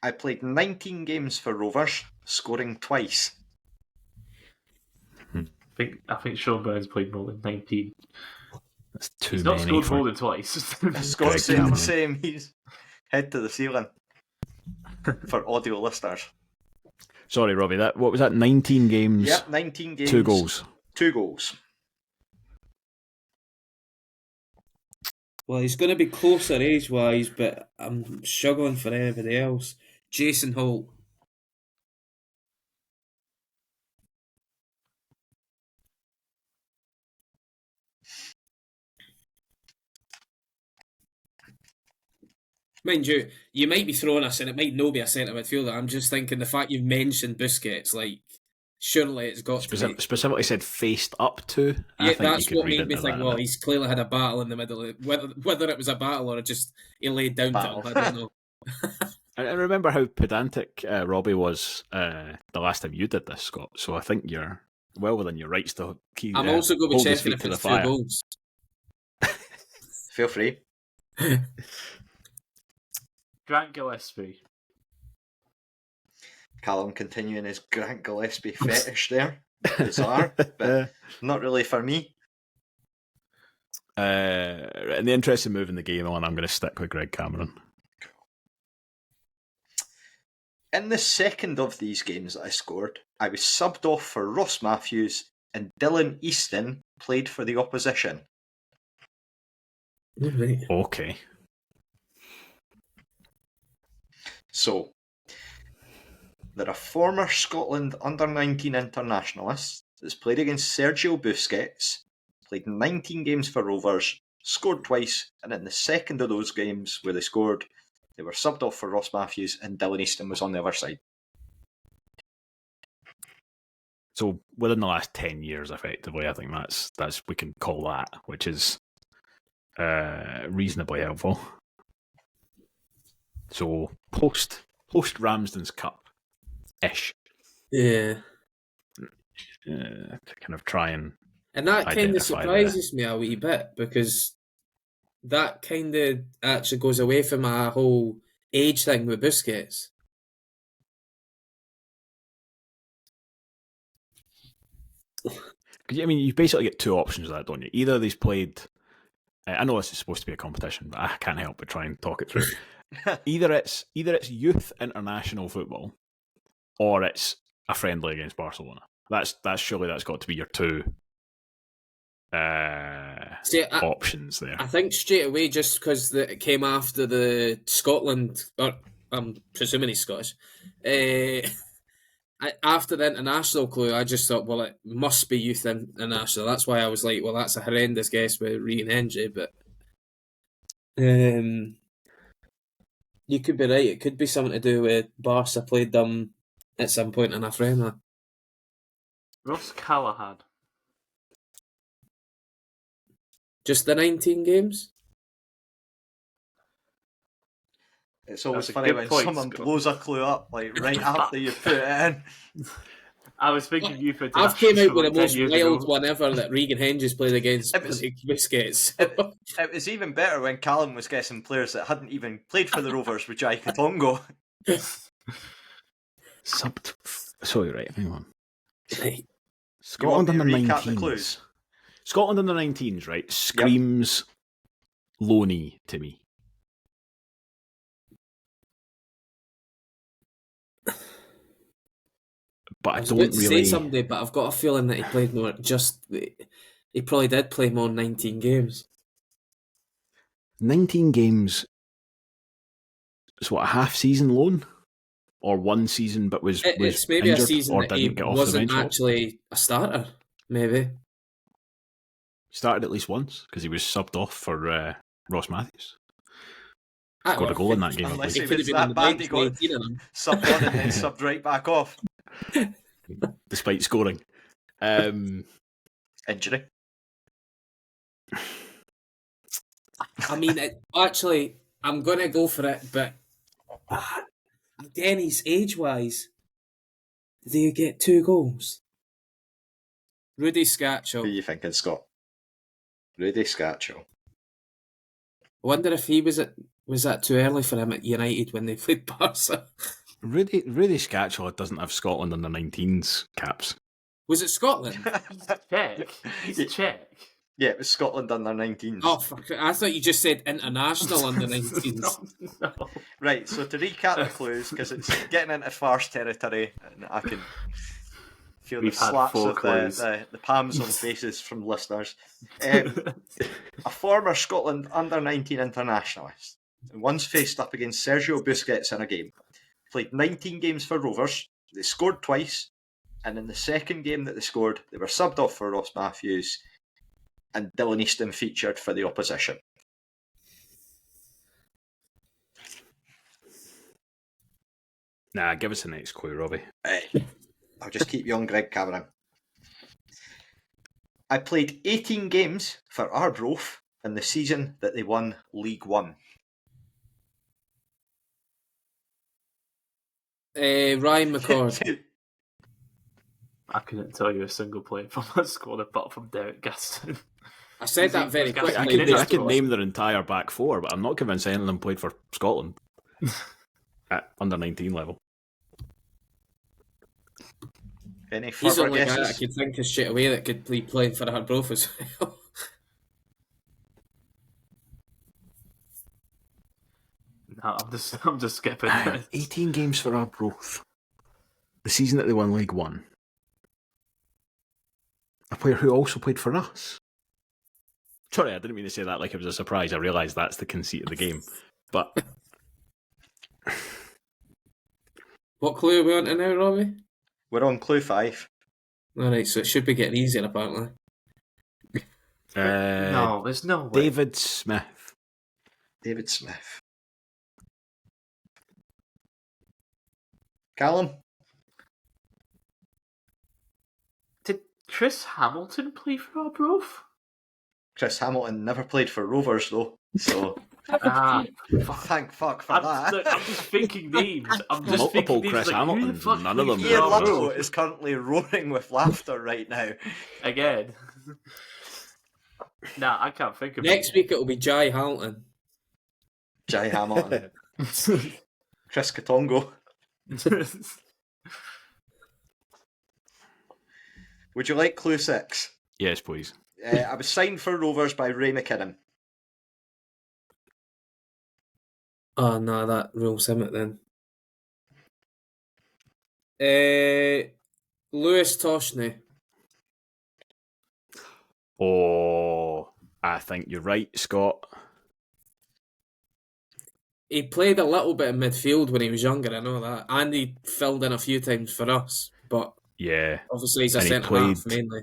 I played 19 games for Rovers, scoring twice. I think Sean Bowen's played more than 19. That's too He's many. not scored more than twice. Scott's saying the same. He's head to the ceiling for audio listeners. Sorry, Robbie. What was that? 19 games. Yep, 19 games. 2 goals. 2 goals. Well, he's going to be closer age-wise, but I'm struggling for anybody else. Jason Holt. Mind you, you might be throwing us, and it might not be a centre midfielder. I'm just thinking the fact you've mentioned Busquets, like, surely it's got to be... Specifically said faced up to. Yeah, that's what made me think, well, he's clearly had a battle in the middle. Whether it was a battle or just he laid down to him, I don't know. I remember how pedantic Robbie was the last time you did this, Scott. So I think you're well within your rights to keep. I'm also going to be checking if it's 2 goals. Feel free. Grant Gillespie. Callum continuing his Grant Gillespie fetish there. Bizarre, but not really for me. In the interest of moving the game on, I'm going to stick with Greg Cameron. In the second of these games that I scored, I was subbed off for Ross Matthews and Dylan Easton played for the opposition. Right. Okay. So, they're a former Scotland under-19 internationalist that's played against Sergio Busquets, played 19 games for Rovers, scored twice, and in the second of those games where they scored, they were subbed off for Ross Matthews and Dylan Easton was on the other side. So within the last 10 years, effectively, I think that's we can call that, which is reasonably helpful. So post Ramsden's Cup-ish. Yeah. To kind of try and that kind of identify surprises me a wee bit because that kind of actually goes away from my whole age thing with Busquets. I mean, you basically get 2 options of that, don't you? Either they've played... I know this is supposed to be a competition, but I can't help but try and talk it through. Either it's youth international football, or it's a friendly against Barcelona. That's got to be your 2 options there. I think straight away, just because it came after the Scotland, or I'm presuming he's Scottish. After the international clue, I just thought, well, it must be youth international. That's why I was like, well, that's a horrendous guess with Ryan Hendry, but you could be right. It could be something to do with Barca played them at some point in a friendly. Ross Callahan. Just the 19 games? It's always That's a funny good when point, someone Scott. blows a clue up like right after you put it in. I was thinking you for I've came out with the 10 most years wild ago. one ever that Regan Henges played against It was- Busquets. It was even better when Callum was guessing players that hadn't even played for the Rovers with Jai Katongo. Sorry, right, hang on. Right. Scotland You under want me to recap the 19s. clues? Scotland under 19s, right? Screams loanee to me. but I was don't about to really. say somebody, but I've got a feeling that he played more. He probably did play more than 19 games. 19 games. So what, a half-season loan? Or one season but was It's maybe injured a season or that he didn't get off the wasn't bench? actually a starter, maybe. Started at least once because he was subbed off for Ross Matthews. Ah, Scored a goal in that game, I Unless believe. he could was have been on that the bad, bench he got 19 of them. subbed on and then subbed right back off. Despite scoring. Injury. I mean, actually, I'm going to go for it, but Denny's age-wise, did he get 2 goals? Rudy Who Scatchell. are you thinking, Scott? Rudy Scatchell. I wonder if he was that too early for him at United when they played Barca? Rudy Scatchell doesn't have Scotland under 19s caps. Was it Scotland? Czech. He's Czech. Yeah, it was Scotland under 19s. Oh, fuck. I thought you just said international under 19s. No. Right, so to recap the clues, because it's getting into farce territory, and I can feel We've the had slaps 4 of clues. the palms on faces from listeners. A former Scotland under-19 internationalist, and once faced up against Sergio Busquets in a game. Played 19 games for Rovers, they scored twice, and in the second game that they scored, they were subbed off for Ross Matthews, and Dylan Easton featured for the opposition. Nah, give us the next clue, Robbie. I'll just keep you on Greg Cameron. I played 18 games for Arbroath in the season that they won League One. Ryan McCord. I couldn't tell you a single player from that squad apart from Derek Gaston. I said that very Gaston. quickly. I could name their entire back four, but I'm not convinced any of them played for Scotland at under 19 level. Any He's the further only guy I guesses? could think of straight away that could be playing for Arbroath as well. No, I'm just skipping. 18 games for Arbroath. The season that they won League One. A player who also played for us. Sorry, I didn't mean to say that like it was a surprise. I realised that's the conceit of the game. But What clue are we on to now, Robbie? We're on clue 5. Alright, so it should be getting easier apparently. No, there's no way. David Smith. David Smith. Callum? Did Chris Hamilton play for Arbroath? Chris Hamilton never played for Rovers though, so Fuck. thank fuck for that. Look, I'm just thinking names. I'm just Multiple thinking names, Chris like, Hamiltons, who the fuck none of them plays Ian for Arbroath. Ludlow Arbroath? is currently roaring with laughter right now. Again. Nah, I can't think of Next week it'll be Jai Hamilton. Jai Hamilton. it. Chris Katongo. Would you like clue 6? Yes, please. I was signed for Rovers by Ray McKinnon. Oh no, that rules him it then. Lewis Toshney. Oh, I think you're right, Scott. He played a little bit in midfield when he was younger, I know that. And he filled in a few times for us. But Yeah. obviously he's a And he centre-half played- mainly.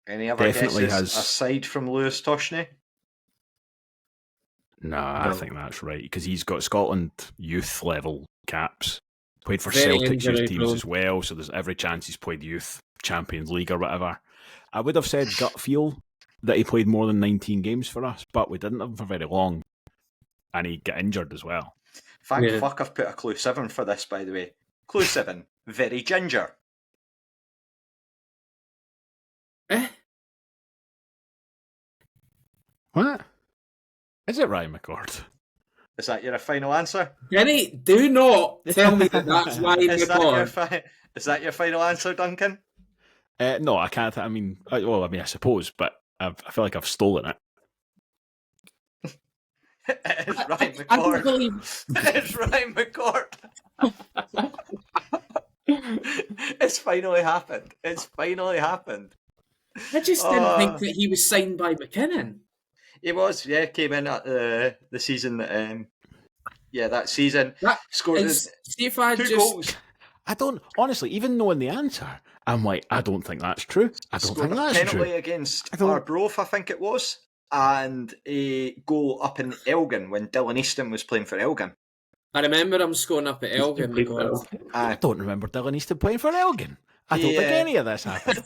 Any other Definitely guesses has- aside from Lewis Toshney? Nah, No. I think that's right, because he's got Scotland youth level caps. Played for Very Celtic's youth injury teams prone. as well, so there's every chance he's played youth Champions League or whatever. I would have said gut feel that he played more than 19 games for us, but we didn't have him for very long. And he got injured as well. Thank Yeah. fuck I've put a clue 7 for this, by the way. Clue 7. Very ginger. What? Is it Ryan McCord? Is that your final answer? Denny, do not tell me that that's Ryan McCord. Is that your final answer, Duncan? No, I can't. I mean, I suppose, but I feel like I've stolen it. It's Ryan I can't McCord. believe It's Ryan McCord. It's finally happened. It's finally happened. I just didn't think that he was signed by McKinnon. He was, yeah, came in at the season. That season. Scored see if I 2 goals. I don't, honestly, even knowing the answer, I'm like, I don't think that's true. I don't think that's true. Scored a penalty against Arbroath, I think it was, and a goal up in Elgin when Dylan Easton was playing for Elgin. I remember him scoring up at Elgin. I don't remember Dylan Easton playing for Elgin. I don't think any of this happened.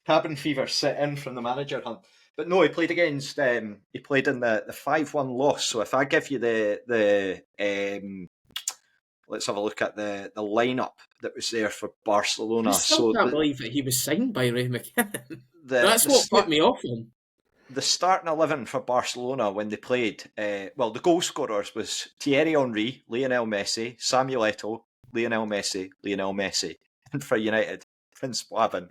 Cabin fever set in from the manager hunt. But no, he played against. He played in the 5-1 loss. So if I give you the let's have a look at the lineup that was there for Barcelona. I still can't believe that he was signed by Ray McKinnon. That's what put me off him. The starting 11 for Barcelona when they played, the goal scorers was Thierry Henry, Lionel Messi, Samuel Eto'o, Lionel Messi, and for United, Prince Blavin.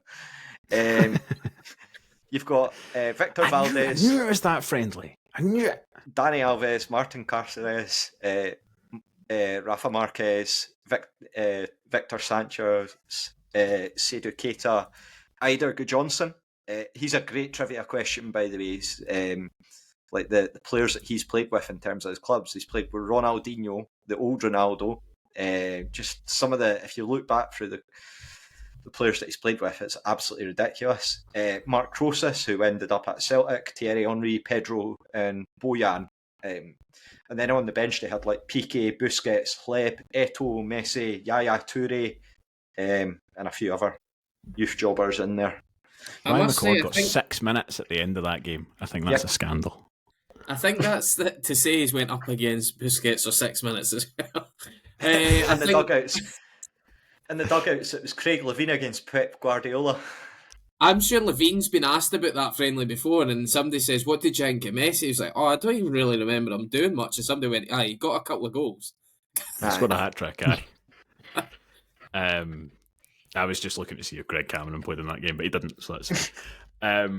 You've got Victor Valdez. I knew it was that friendly. I knew it. Dani Alves, Martin Cáceres, Rafa Marquez, Victor Sanchez, Seydou Keita, Eidur Gudjohnsen. He's a great trivia question, by the way. He's, like the players that he's played with in terms of his clubs. He's played with Ronaldinho, the old Ronaldo. Just some of the, if you look back through the players that he's played with, it's absolutely ridiculous. Mark Krosis, who ended up at Celtic, Thierry Henry, Pedro, and Bojan. And then on the bench they had like Piqué, Busquets, Hleb, Eto'o, Messi, Yaya Toure, and a few other youth jobbers in there. Ryan McCord got 6 minutes at the end of that game. I think that's a scandal. I think that's to say he's went up against Busquets for 6 minutes as well. And the dugouts, it was Craig Levein against Pep Guardiola. I'm sure Levine's been asked about that friendly before, and somebody says, "What did you think of Messi?" He's like, "Oh, I don't even really remember him doing much." And somebody went, "Aye, he got a couple of goals." He scored a hat-trick, I was just looking to see if Greg Cameron played in that game, but he didn't, so that's that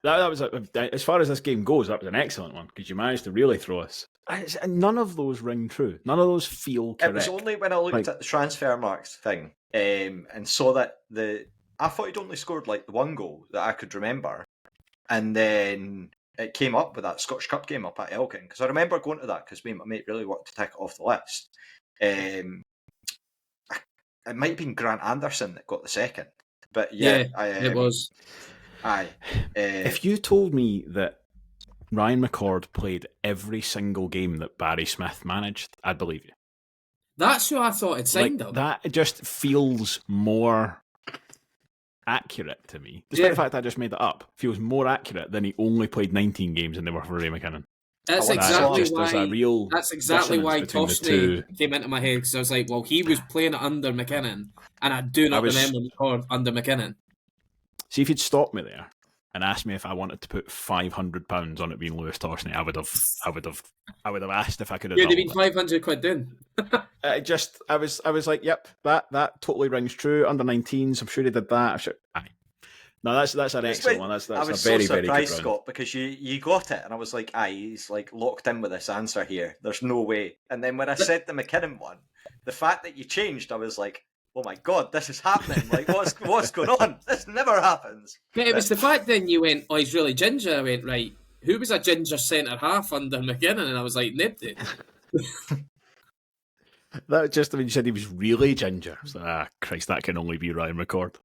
was, as far as this game goes, that was an excellent one, because you managed to really throw us. None of those ring true. None of those feel correct. It was only when I looked at the transfer marks thing and saw that I thought he'd only scored like the 1 goal that I could remember, and then it came up with that Scottish Cup game up at Elgin, because I remember going to that because me and my mate really wanted to tick it off the list. It might have been Grant Anderson that got the second, but it was. Aye. If you told me that Ryan McCord played every single game that Barry Smith managed, I'd believe you. That's who I thought had signed him. That just feels more accurate to me. Despite the fact I just made it up, feels more accurate than he only played 19 games and they were for Ray McKinnon. That's exactly why Toshney came into my head, because I was like, well, he was playing it under McKinnon, and I do not remember McCord under McKinnon. See, if you'd stopped me there and asked me if I wanted to put £500 on it being Lewis Toshney, I would have asked if I could have. You'd have been £500 down. I was like, yep, that totally rings true. Under 19s, I'm sure he did that. Aye. No, that's an excellent one. That's I was a very, so surprised, very good Scott, because you got it, and I was like, aye, he's like locked in with this answer here. There's no way. And then when I said the McKinnon one, the fact that you changed, I was like, oh my God, this is happening. Like, what's going on? This never happens. Yeah, it was the fact then you went, oh, he's really ginger. I went, right, who was a ginger centre half under McKinnon? And I was like, nobody. That just, you said he was really ginger. So, Christ, that can only be Ryan McCord.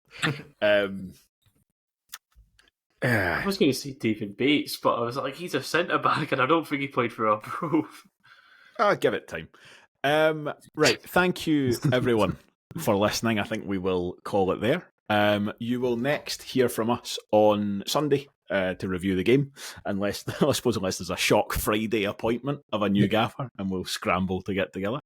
I was going to say David Bates, but I was like, he's a centre-back, and I don't think he played for Arbroath. I'll give it time. Right, thank you, everyone, for listening. I think we will call it there. You will next hear from us on Sunday to review the game, unless there's a shock Friday appointment of a new gaffer, and we'll scramble to get together.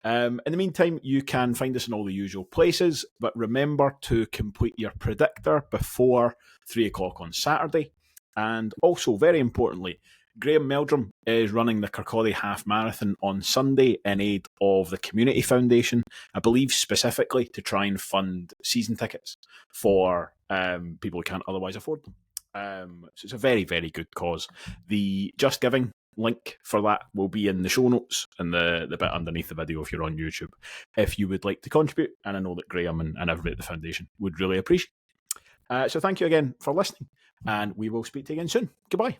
In the meantime, you can find us in all the usual places, but remember to complete your predictor before 3 o'clock on Saturday. And also, very importantly, Graham Meldrum is running the Kirkcaldy Half Marathon on Sunday in aid of the Community Foundation, I believe specifically to try and fund season tickets for people who can't otherwise afford them. So it's a very, very good cause. The Just Giving link for that will be in the show notes and the bit underneath the video if you're on YouTube, if you would like to contribute. And I know that Graham and everybody at the foundation would really appreciate it. So thank you again for listening, and we will speak to you again soon. Goodbye.